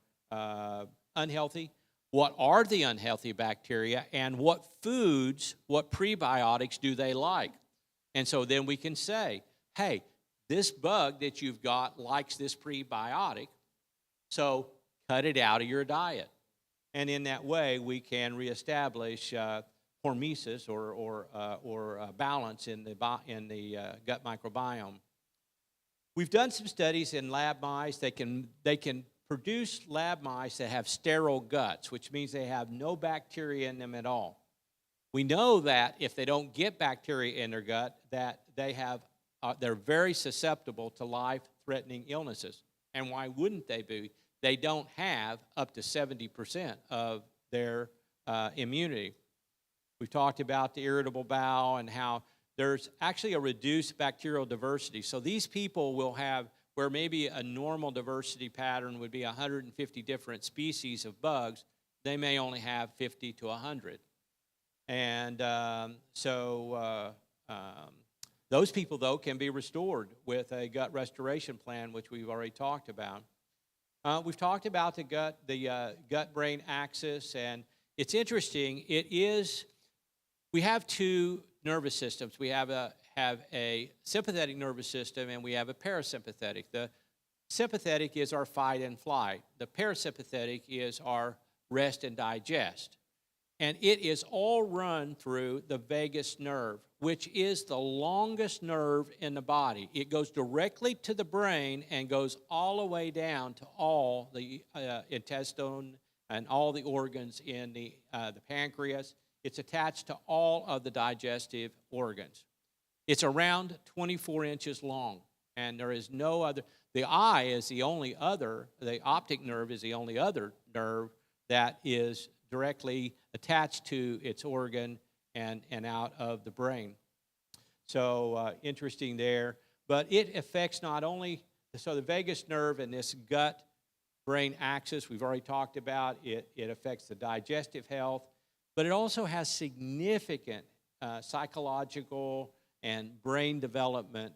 unhealthy. What are the unhealthy bacteria, and what foods, what prebiotics do they like? And so then we can say, hey, this bug that you've got likes this prebiotic, so cut it out of your diet. And in that way, we can reestablish hormesis or balance in the gut microbiome. We've done some studies in lab mice. They can produce lab mice that have sterile guts, which means they have no bacteria in them at all. We know that if they don't get bacteria in their gut, that they're very susceptible to life-threatening illnesses. And why wouldn't they be? They don't have up to 70% of their immunity. We've talked about the irritable bowel and how there's actually a reduced bacterial diversity. So these people will have, where maybe a normal diversity pattern would be 150 different species of bugs, they may only have 50 to 100. And those people, though, can be restored with a gut restoration plan, which we've already talked about. We've talked about the gut-brain axis, and it's interesting. We have two nervous systems. We have a sympathetic nervous system, and we have a parasympathetic. The sympathetic is our fight and flight. The parasympathetic is our rest and digest. And it is all run through the vagus nerve, which is the longest nerve in the body. It goes directly to the brain and goes all the way down to all the intestine and all the organs in the pancreas. It's attached to all of the digestive organs. It's around 24 inches long, and there is no other. The eye is the only other, the optic nerve is the only other nerve that is directly attached to its organ and out of the brain. So interesting there. But it affects not only, so the vagus nerve and this gut-brain axis we've already talked about, it affects the digestive health. but it also has significant psychological and brain development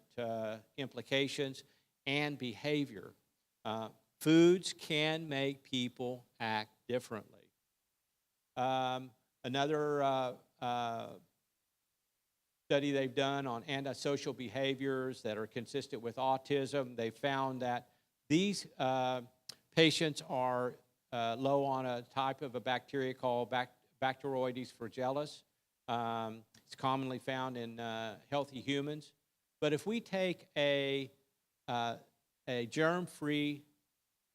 implications and behavior. Foods can make people act differently. Another study they've done on antisocial behaviors that are consistent with autism, they found that these patients are low on a type of a bacteria called Bacteroides flagellis. It's commonly found in healthy humans. But if we take a germ-free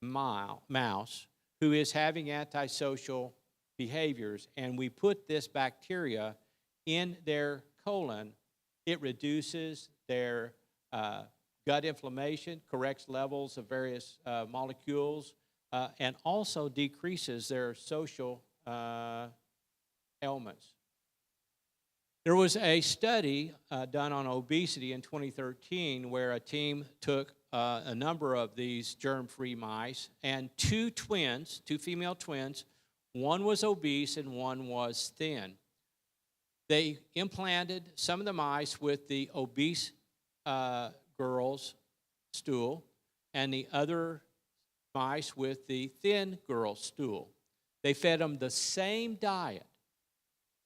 mouse who is having antisocial behaviors and we put this bacteria in their colon, it reduces their gut inflammation, corrects levels of various molecules, and also decreases their social ailments. There was a study done on obesity in 2013 where a team took a number of these germ-free mice and two female twins, one was obese and one was thin. They implanted some of the mice with the obese girl's stool and the other mice with the thin girl's stool. They fed them the same diet.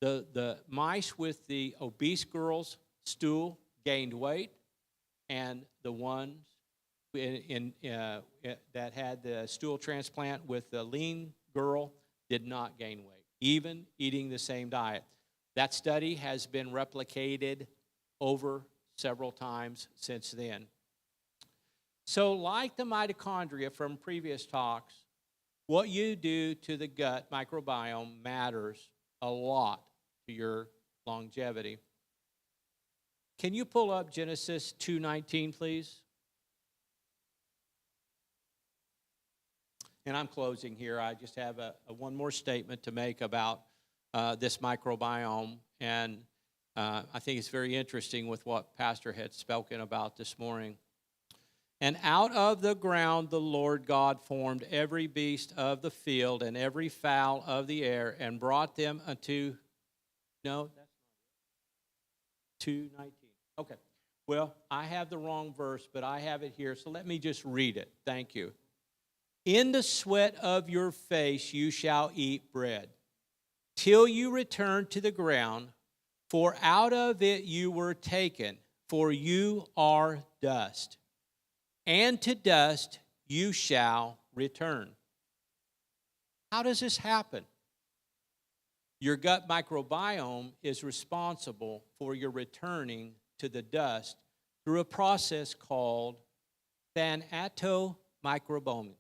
The mice with the obese girl's stool gained weight, and the ones that had the stool transplant with the lean girl did not gain weight, even eating the same diet. That study has been replicated over several times since then. So like the mitochondria from previous talks, what you do to the gut microbiome matters a lot to your longevity. Can you pull up Genesis 2:19, please? And I'm closing here. I just have one more statement to make about this microbiome. And I think it's very interesting with what Pastor had spoken about this morning. And out of the ground the Lord God formed every beast of the field and every fowl of the air and brought them unto... No, that's not it. 2:19. Okay. Well, I have the wrong verse, but I have it here, so let me just read it. Thank you. In the sweat of your face you shall eat bread, till you return to the ground, for out of it you were taken, for you are dust, and to dust you shall return. How does this happen? Your gut microbiome is responsible for your returning to the dust through a process called thanatomicrobiome.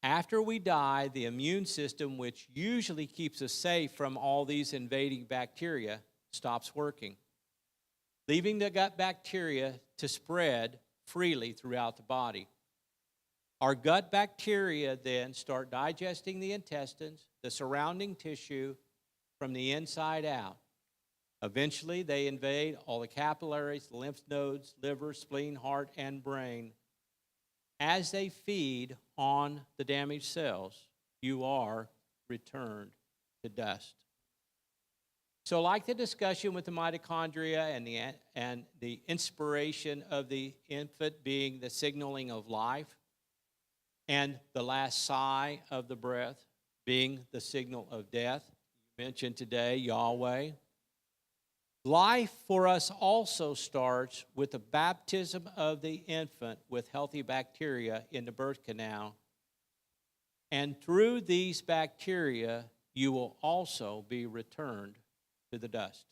After we die, the immune system, which usually keeps us safe from all these invading bacteria, stops working, leaving the gut bacteria to spread freely throughout the body. Our gut bacteria then start digesting the intestines, the surrounding tissue, from the inside out. Eventually, they invade all the capillaries, the lymph nodes, liver, spleen, heart, and brain. As they feed on the damaged cells, you are returned to dust. So like the discussion with the mitochondria and the inspiration of the infant being the signaling of life, and the last sigh of the breath being the signal of death, you mentioned today, Yahweh. Life for us also starts with the baptism of the infant with healthy bacteria in the birth canal. And through these bacteria, you will also be returned to the dust.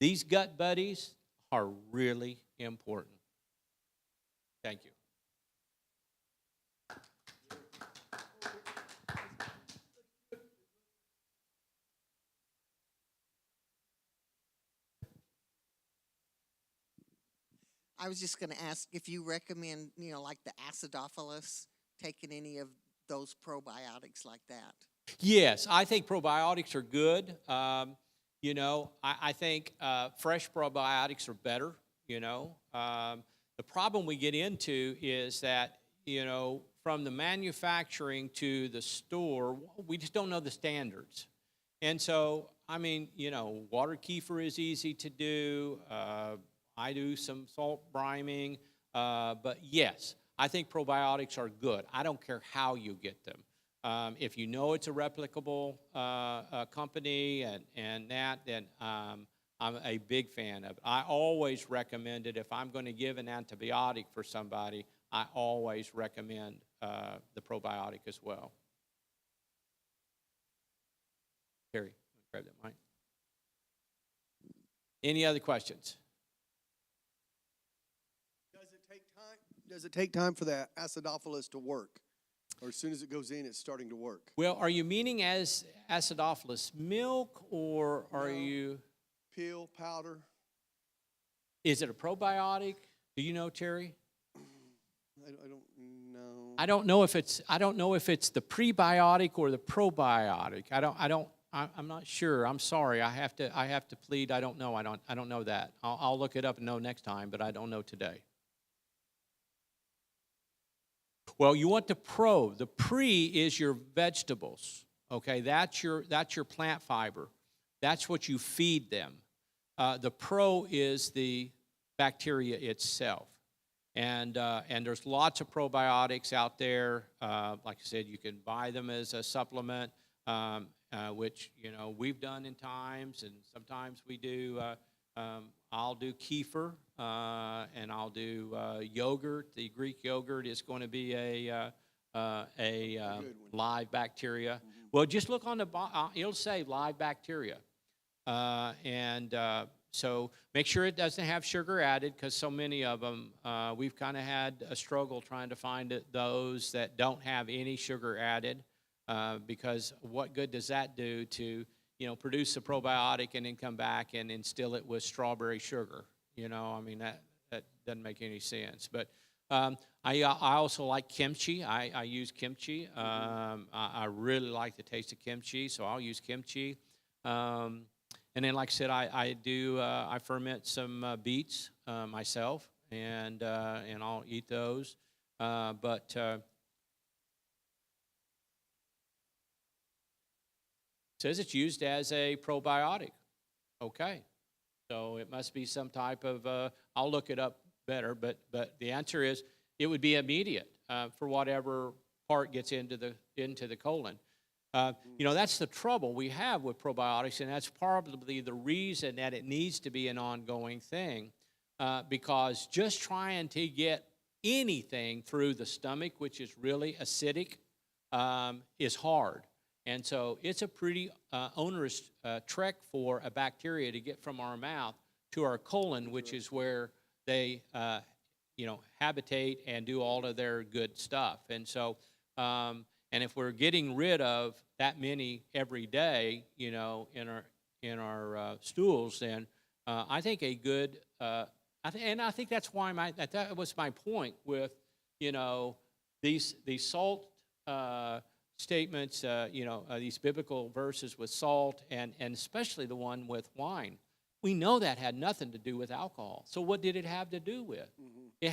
These gut buddies are really important. Thank you. I was just going to ask if you recommend, like the acidophilus, taking any of those probiotics like that. Yes, I think probiotics are good. I think fresh probiotics are better, The problem we get into is that, from the manufacturing to the store, we just don't know the standards. And so, I mean, water kefir is easy to do. I do some salt briming. But yes, I think probiotics are good. I don't care how you get them. If you know it's a replicable company and that, then I'm a big fan of it. I always recommend it. If I'm going to give an antibiotic for somebody, I always recommend the probiotic as well. Terry, grab that mic. Any other questions? Does it take time for the acidophilus to work? Or as soon as it goes in, it's starting to work? Well, are you meaning as acidophilus milk, or are No. you... Pill, powder? Is it a probiotic? Do you know, Terry? I don't know. I don't know if it's the prebiotic or the probiotic. I'm not sure. I'm sorry. I have to plead. I don't know. I don't know that. I'll look it up and know next time, but I don't know today. Well, you want the pro. The pre is your vegetables. Okay, that's your plant fiber. That's what you feed them. The pro is the bacteria itself. And there's lots of probiotics out there. Like I said, you can buy them as a supplement, which we've done in times, and sometimes we do. I'll do kefir, and I'll do yogurt. The Greek yogurt is going to be a live bacteria. Mm-hmm. Well, just look on the it'll say live bacteria, so make sure it doesn't have sugar added, because so many of them, we've kind of had a struggle trying to find those that don't have any sugar added, because what good does that do to, produce a probiotic and then come back and instill it with strawberry sugar? I mean, that doesn't make any sense. But I also like kimchi. I use kimchi. I really like the taste of kimchi, so I'll use kimchi. And then, like I said, I ferment some beets myself, and I'll eat those. But it says it's used as a probiotic. Okay, so it must be some type of. I'll look it up better, but the answer is it would be immediate for whatever part gets into the colon. That's the trouble we have with probiotics, and that's probably the reason that it needs to be an ongoing thing, because just trying to get anything through the stomach, which is really acidic, is hard. And so it's a pretty onerous trek for a bacteria to get from our mouth to our colon, which is where they, habitate and do all of their good stuff. And so, and if we're getting rid of that many every day, in our stools, then I think a good, and I think that's why that was my point with, these salt statements, these biblical verses with salt, and especially the one with wine. We know that had nothing to do with alcohol. So what did it have to do with? Mm-hmm. They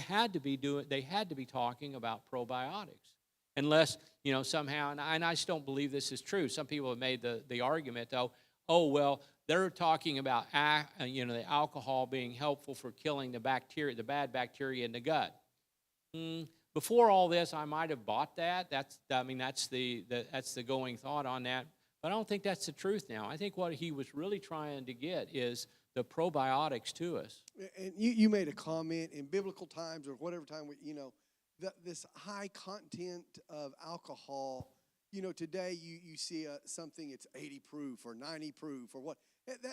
had to be talking about probiotics. Unless, somehow, and I just don't believe this is true. Some people have made the argument, though, they're talking about, the alcohol being helpful for killing the bad bacteria in the gut. Before all this, I might have bought that. That's the going thought on that. But I don't think that's the truth now. I think what he was really trying to get is the probiotics to us. And you made a comment in biblical times, or whatever time, this high content of alcohol, today you see something, it's 80 proof or 90 proof or what.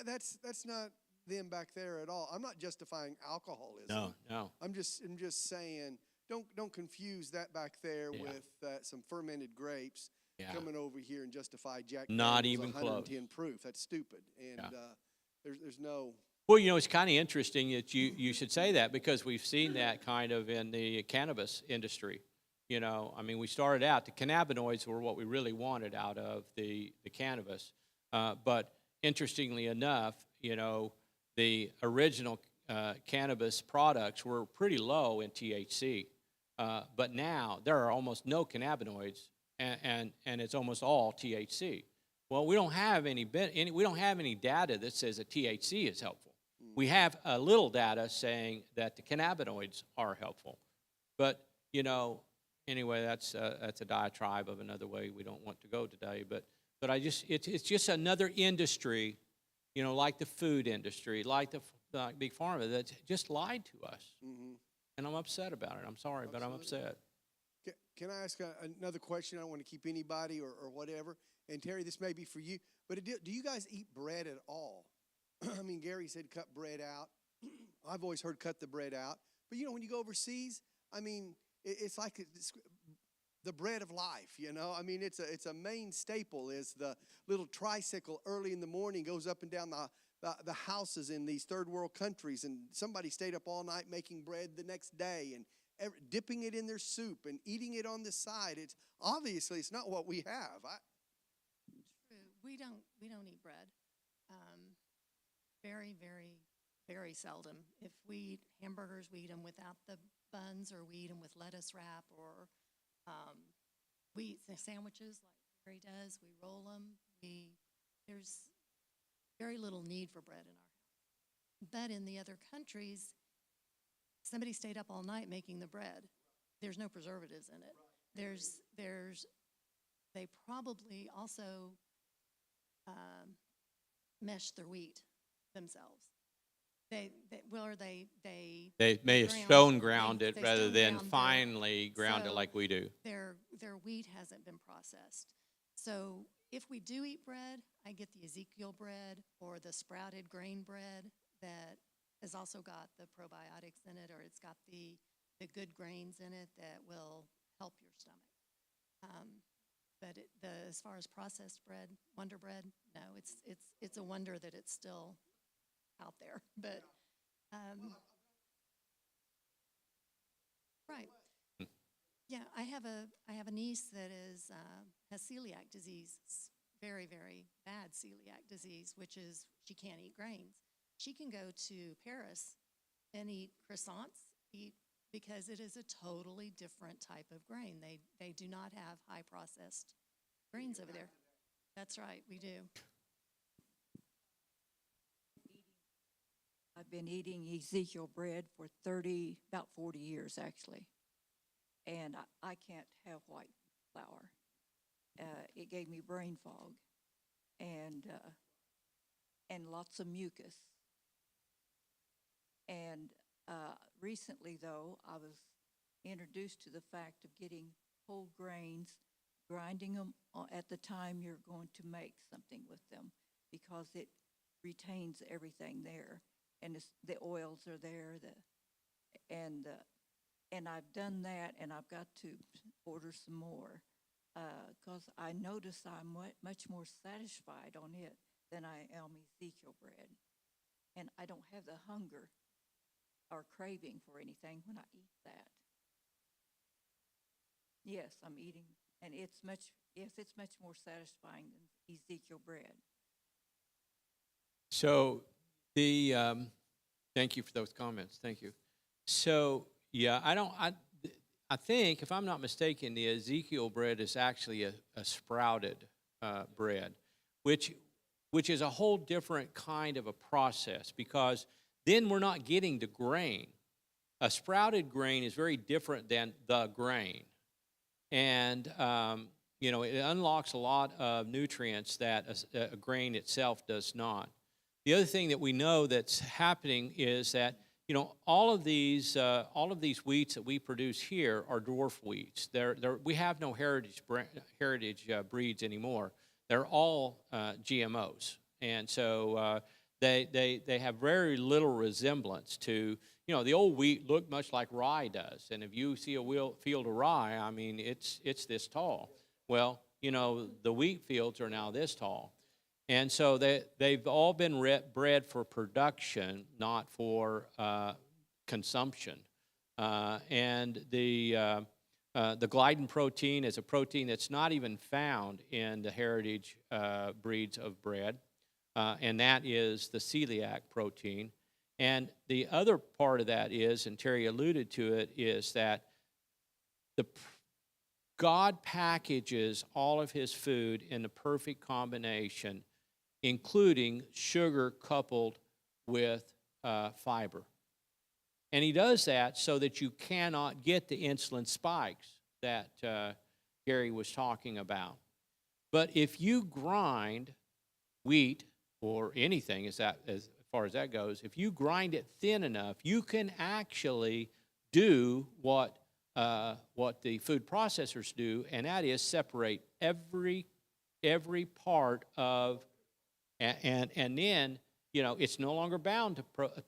That's not them back there at all. I'm not justifying alcoholism. No. I'm just saying, don't confuse that back there with some fermented grapes coming over here and justify Jack not Daniel's even 110 close. Proof. That's stupid. And there's no. Well, it's kind of interesting that you should say that, because we've seen that kind of in the cannabis industry. We started out, the cannabinoids were what we really wanted out of the cannabis. But interestingly enough, the original cannabis products were pretty low in THC. But now there are almost no cannabinoids, and it's almost all THC. Well, we don't have any data that says that THC is helpful. We have a little data saying that the cannabinoids are helpful. But, anyway, that's a diatribe of another way we don't want to go today. But it's just another industry, like the food industry, like Big Pharma, that just lied to us. Mm-hmm. And I'm upset about it. I'm sorry, but I'm upset. Can I ask another question? I don't want to keep anybody or whatever. And Terry, this may be for you, but do you guys eat bread at all? I mean, Gary said cut bread out. I've always heard cut the bread out. But, when you go overseas, I mean, it's like the bread of life, I mean, it's a main staple is the little tricycle early in the morning goes up and down the houses in these third world countries, and somebody stayed up all night making bread the next day and dipping it in their soup and eating it on the side. It's not what we have. True. We don't eat bread. Very, very, very seldom. If we eat hamburgers, we eat them without the buns, or we eat them with lettuce wrap, or we eat the sandwiches like Gary does. We roll them. There's very little need for bread in our house. But in the other countries, somebody stayed up all night making the bread. There's no preservatives in it. They probably also mesh their wheat themselves. They may have stone ground it rather than finely ground it like we do. Their wheat hasn't been processed. So if we do eat bread, I get the Ezekiel bread or the sprouted grain bread that has also got the probiotics in it, or it's got the good grains in it that will help your stomach. But as far as processed bread, Wonder Bread, no, it's a wonder that it's still out there. But right, yeah, I have a niece that has celiac disease, very, very bad celiac disease, which is she can't eat grains. She can go to Paris and eat croissants, because it is a totally different type of grain. They do not have high processed grains over there. That's right, we do. I've been eating Ezekiel bread for about 40 years actually, and I can't have white flour. It gave me brain fog and lots of mucus. And recently, though, I was introduced to the fact of getting whole grains, grinding them at the time you're going to make something with them, because it retains everything there, and the oils are there. And I've done that, and I've got to order some more, because I notice I'm much more satisfied on it than I am Ezekiel bread, and I don't have the hunger or craving for anything when I eat that. Yes, I'm eating, and it's much more satisfying than Ezekiel bread. So thank you for those comments. Thank you. So yeah, I think, if I'm not mistaken, the Ezekiel bread is actually a sprouted bread, which is a whole different kind of a process, because then we're not getting the grain. A sprouted grain is very different than the grain. And, it unlocks a lot of nutrients that a grain itself does not. The other thing that we know that's happening is that, all of these wheats that we produce here are dwarf wheats. We have no heritage breeds anymore. They're all GMOs. And so they have very little resemblance to, the old wheat looked much like rye does. And if you see a field of rye, I mean, it's this tall. Well, the wheat fields are now this tall. And so they've all been bred for production, not for consumption. And the gliadin protein is a protein that's not even found in the heritage breeds of bread, and that is the celiac protein. And the other part of that is, and Terry alluded to it, is that God packages all of his food in the perfect combination, including sugar coupled with fiber. And he does that so that you cannot get the insulin spikes that Gary was talking about. But if you grind wheat or anything as far as that goes, if you grind it thin enough, you can actually do what the food processors do, and that is separate every part of, and then it's no longer bound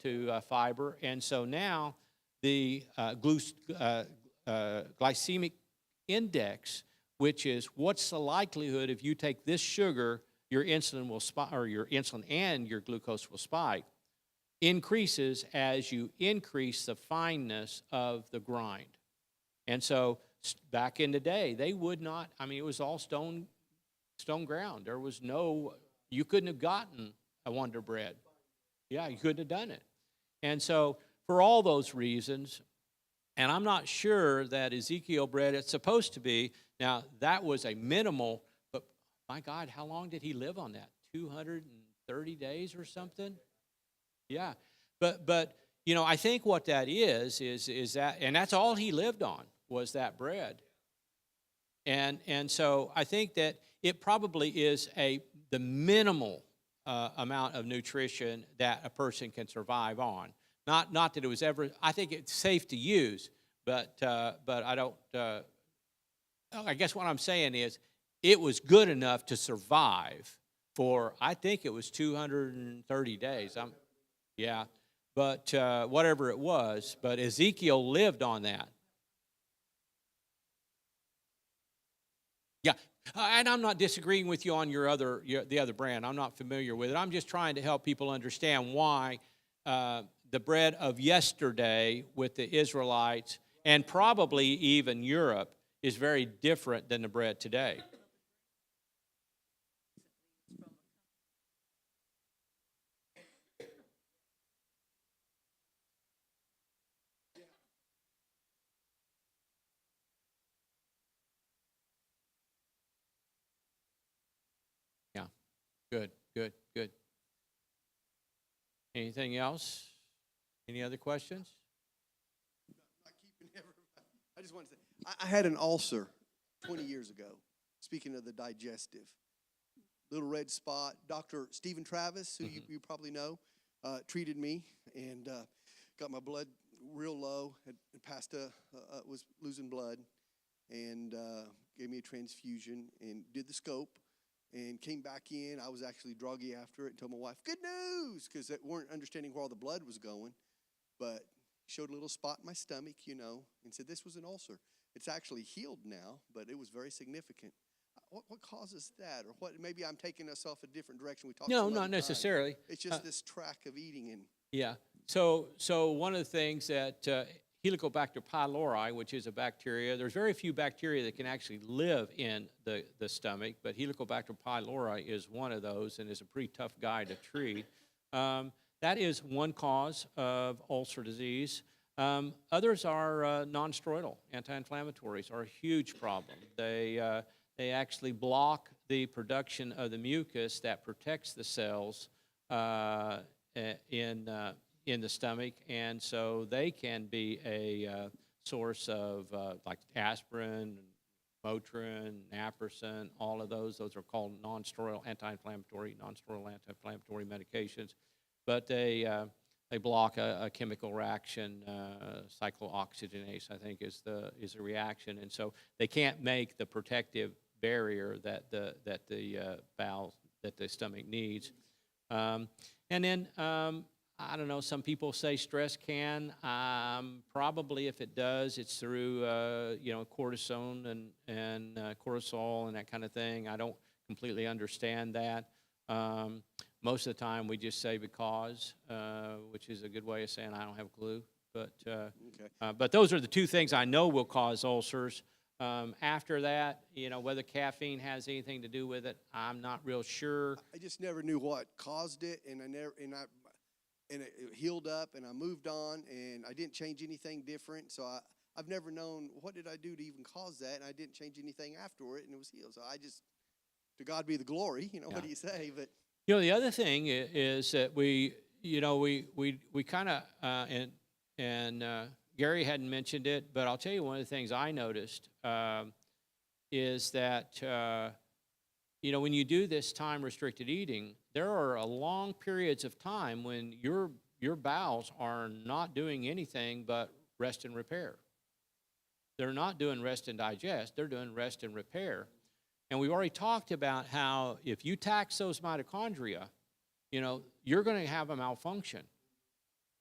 to fiber, and so now the glycemic index, which is what's the likelihood if you take this sugar, your insulin will spike, or your insulin and your glucose will spike, increases as you increase the fineness of the grind. And so back in the day, they would not, it was all stone ground. There was you couldn't have gotten a Wonder Bread. Yeah, you couldn't have done it. And so for all those reasons, and I'm not sure that Ezekiel bread, it's supposed to be, now that was a minimal, but my God, how long did he live on that? 230 days or something? Yeah. But I think what that is that, and that's all he lived on, was that bread. And so I think that it probably is the minimal amount of nutrition that a person can survive on. Not that it was ever, I think it's safe to use, but I don't, I guess what I'm saying is it was good enough to survive for, I think it was 230 days. Yeah, but whatever it was, but Ezekiel lived on that. Yeah, and I'm not disagreeing with you on the other brand. I'm not familiar with it. I'm just trying to help people understand why the bread of yesterday with the Israelites and probably even Europe is very different than the bread today. Yeah, good. Anything else? Any other questions? Not keeping everybody. I just want to say, I had an ulcer 20 years ago. Speaking of the digestive, little red spot. Dr. Stephen Travis, who you probably know, treated me and got my blood real low. Had passed was losing blood, and gave me a transfusion and did the scope. And came back in. I was actually druggy after it and told my wife, good news, because they weren't understanding where all the blood was going. But showed a little spot in my stomach, and said this was an ulcer. It's actually healed now, but it was very significant. What causes that? Or what? Maybe I'm taking us off a different direction. We talked No, some not other necessarily. time. It's just this track of eating. And Yeah. So one of the things that Helicobacter pylori, which is a bacteria, there's very few bacteria that can actually live in the stomach, but Helicobacter pylori is one of those and is a pretty tough guy to treat. That is one cause of ulcer disease. Others are non-steroidal anti-inflammatories are a huge problem. They actually block the production of the mucus that protects the cells in the stomach, and so they can be a source of like aspirin, Motrin, naproxen, all of those. Those are called non-steroidal anti-inflammatory medications, but they block a chemical reaction, cyclooxygenase, I think is the reaction, and so they can't make the protective barrier that the bowel, that the stomach needs, and then. I don't know, some people say stress can. Probably if it does, it's through, cortisone and cortisol and that kind of thing. I don't completely understand that. Most of the time we just say because, which is a good way of saying I don't have a clue. But those are the two things I know will cause ulcers. After that, whether caffeine has anything to do with it, I'm not real sure. I just never knew what caused it, and it healed up, and I moved on, and I didn't change anything different. So I've never known what did I do to even cause that, and I didn't change anything after it, and it was healed. So I just, to God be the glory. You know, Yeah. what do you say? But You know, the other thing is that we kind of, and Gary hadn't mentioned it, but I'll tell you one of the things I noticed is that, when you do this time-restricted eating, there are long periods of time when your bowels are not doing anything but rest and repair. They're not doing rest and digest. They're doing rest and repair. And we've already talked about how if you tax those mitochondria, you're going to have a malfunction.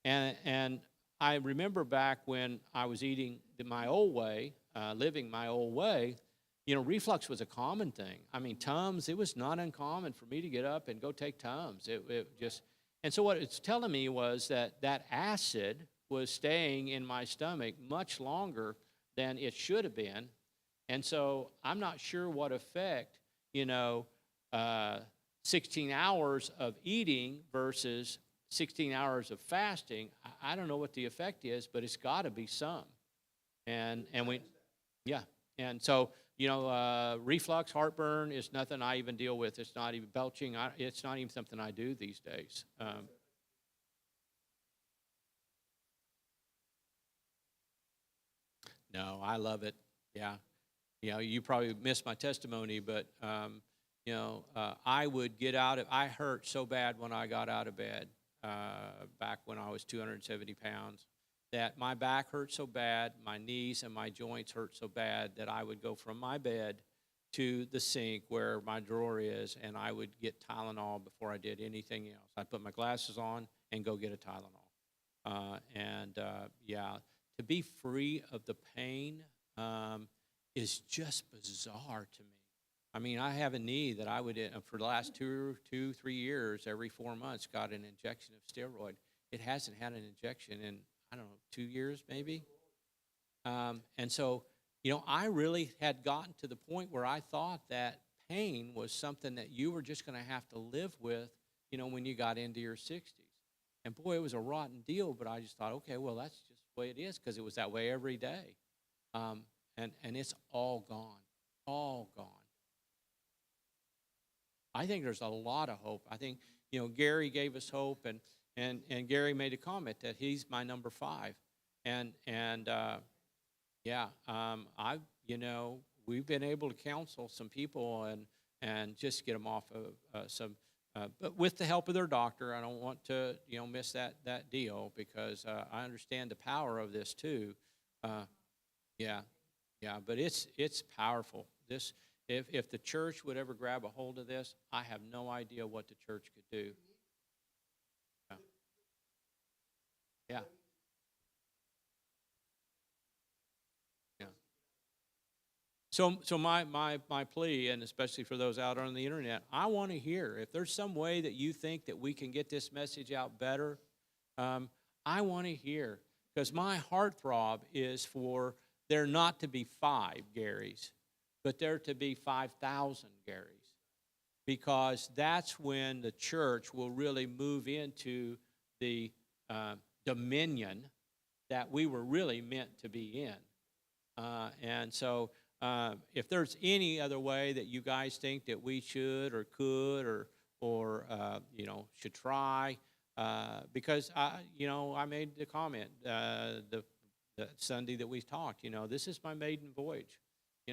And I remember back when I was eating my old way, living my old way, reflux was a common thing. I mean, Tums, it was not uncommon for me to get up and go take Tums. And so what it's telling me was that acid was staying in my stomach much longer than it should have been. And so I'm not sure what effect, 16 hours of eating versus 16 hours of fasting, I don't know what the effect is, but it's got to be some. And so, reflux, heartburn is nothing I even deal with. It's not even belching. It's not even something I do these days. No, I love it. Yeah. You probably missed my testimony, but, I would get I hurt so bad when I got out of bed back when I was 270 pounds that my back hurt so bad, my knees and my joints hurt so bad that I would go from my bed to the sink where my drawer is, and I would get Tylenol before I did anything else. I'd put my glasses on and go get a Tylenol. To be free of the pain is just bizarre to me. I mean, I have a knee that I would, for the last 3 years, every 4 months, got an injection of steroid. It hasn't had an injection in, I don't know, 2 years maybe. And so, I really had gotten to the point where I thought that pain was something that you were just going to have to live with, when you got into your 60s. And boy, it was a rotten deal, but I just thought, okay, well, that's just the way it is, because it was that way every day. And it's all gone. I think there's a lot of hope. I think, Gary gave us hope, and Gary made a comment that he's my number 5. We've been able to counsel some people and just get them off of but with the help of their doctor. I don't want to, miss that deal, because I understand the power of this too. But it's powerful. If the church would ever grab a hold of this, I have no idea what the church could do. Yeah. Yeah. So my plea, and especially for those out on the internet, I want to hear if there's some way that you think that we can get this message out better. I want to hear, because my heartthrob is for there not to be 5 Garys, but there to be 5,000 Garys, because that's when the church will really move into the dominion that we were really meant to be in. And so if there's any other way that you guys think that we should or could or should try, because I made the comment the Sunday that we talked, this is my maiden voyage.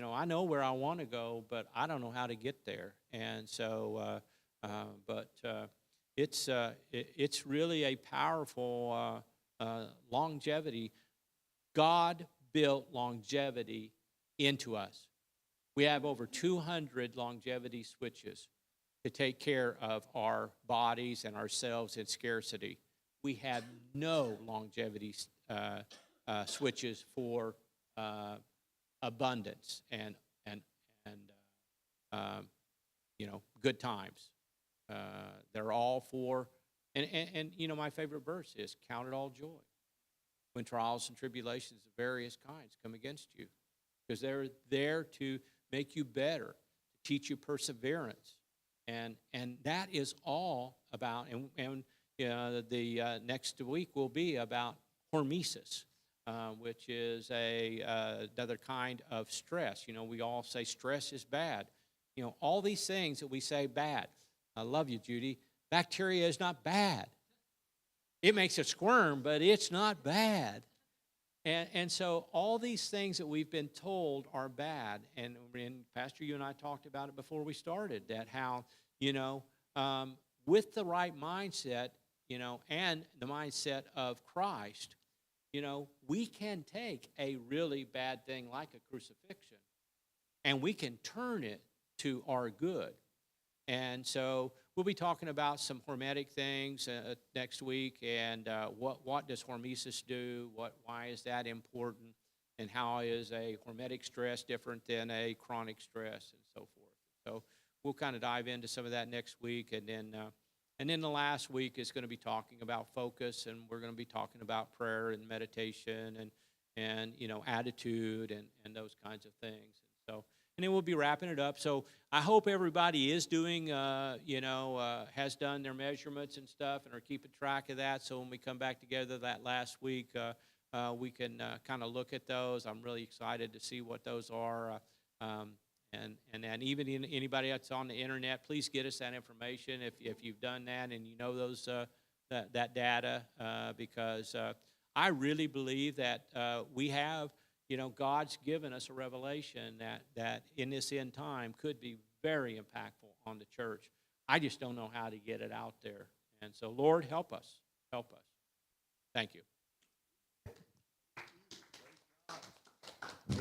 I know where I want to go, but I don't know how to get there. And so, it's really a powerful longevity. God built longevity into us. We have over 200 longevity switches to take care of our bodies and ourselves in scarcity. We have no longevity switches for abundance and good times. They're all for, and my favorite verse is, count it all joy when trials and tribulations of various kinds come against you, because they're there to make you better, to teach you perseverance, and that is all about. And the next week will be about hormesis. which is another kind of stress. You know, we all say stress is bad. You know, all these things that we say bad. I love you, Judy. Bacteria is not bad. It makes us squirm, but it's not bad. And so all these things that we've been told are bad. And Pastor, you and I talked about it before we started, that how, you know, with the right mindset, you know, and the mindset of Christ, you know, we can take a really bad thing like a crucifixion and we can turn it to our good. And so we'll be talking about some hormetic things next week, and what does hormesis do? Why is that important? And how is a hormetic stress different than a chronic stress, and so forth. So we'll kind of dive into some of that next week, and then the last week is going to be talking about focus, and we're going to be talking about prayer and meditation and you know, attitude and those kinds of things. So. And then we'll be wrapping it up. So I hope everybody is doing, has done their measurements and stuff and are keeping track of that. So when we come back together that last week, we can kind of look at those. I'm really excited to see what those are. And even anybody that's on the internet, please get us that information if you've done that and you know those that data, because I really believe that we have. You know, God's given us a revelation that in this end time could be very impactful on the church. I just don't know how to get it out there. And so, Lord, help us. Help us. Thank you.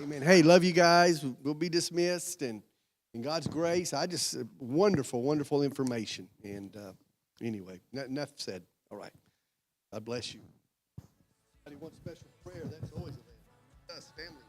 Amen. Hey, love you guys. We'll be dismissed. And in God's grace, wonderful, wonderful information. And anyway, enough said. All right. God bless you. Anybody wants special prayer? That's always available. Us, family.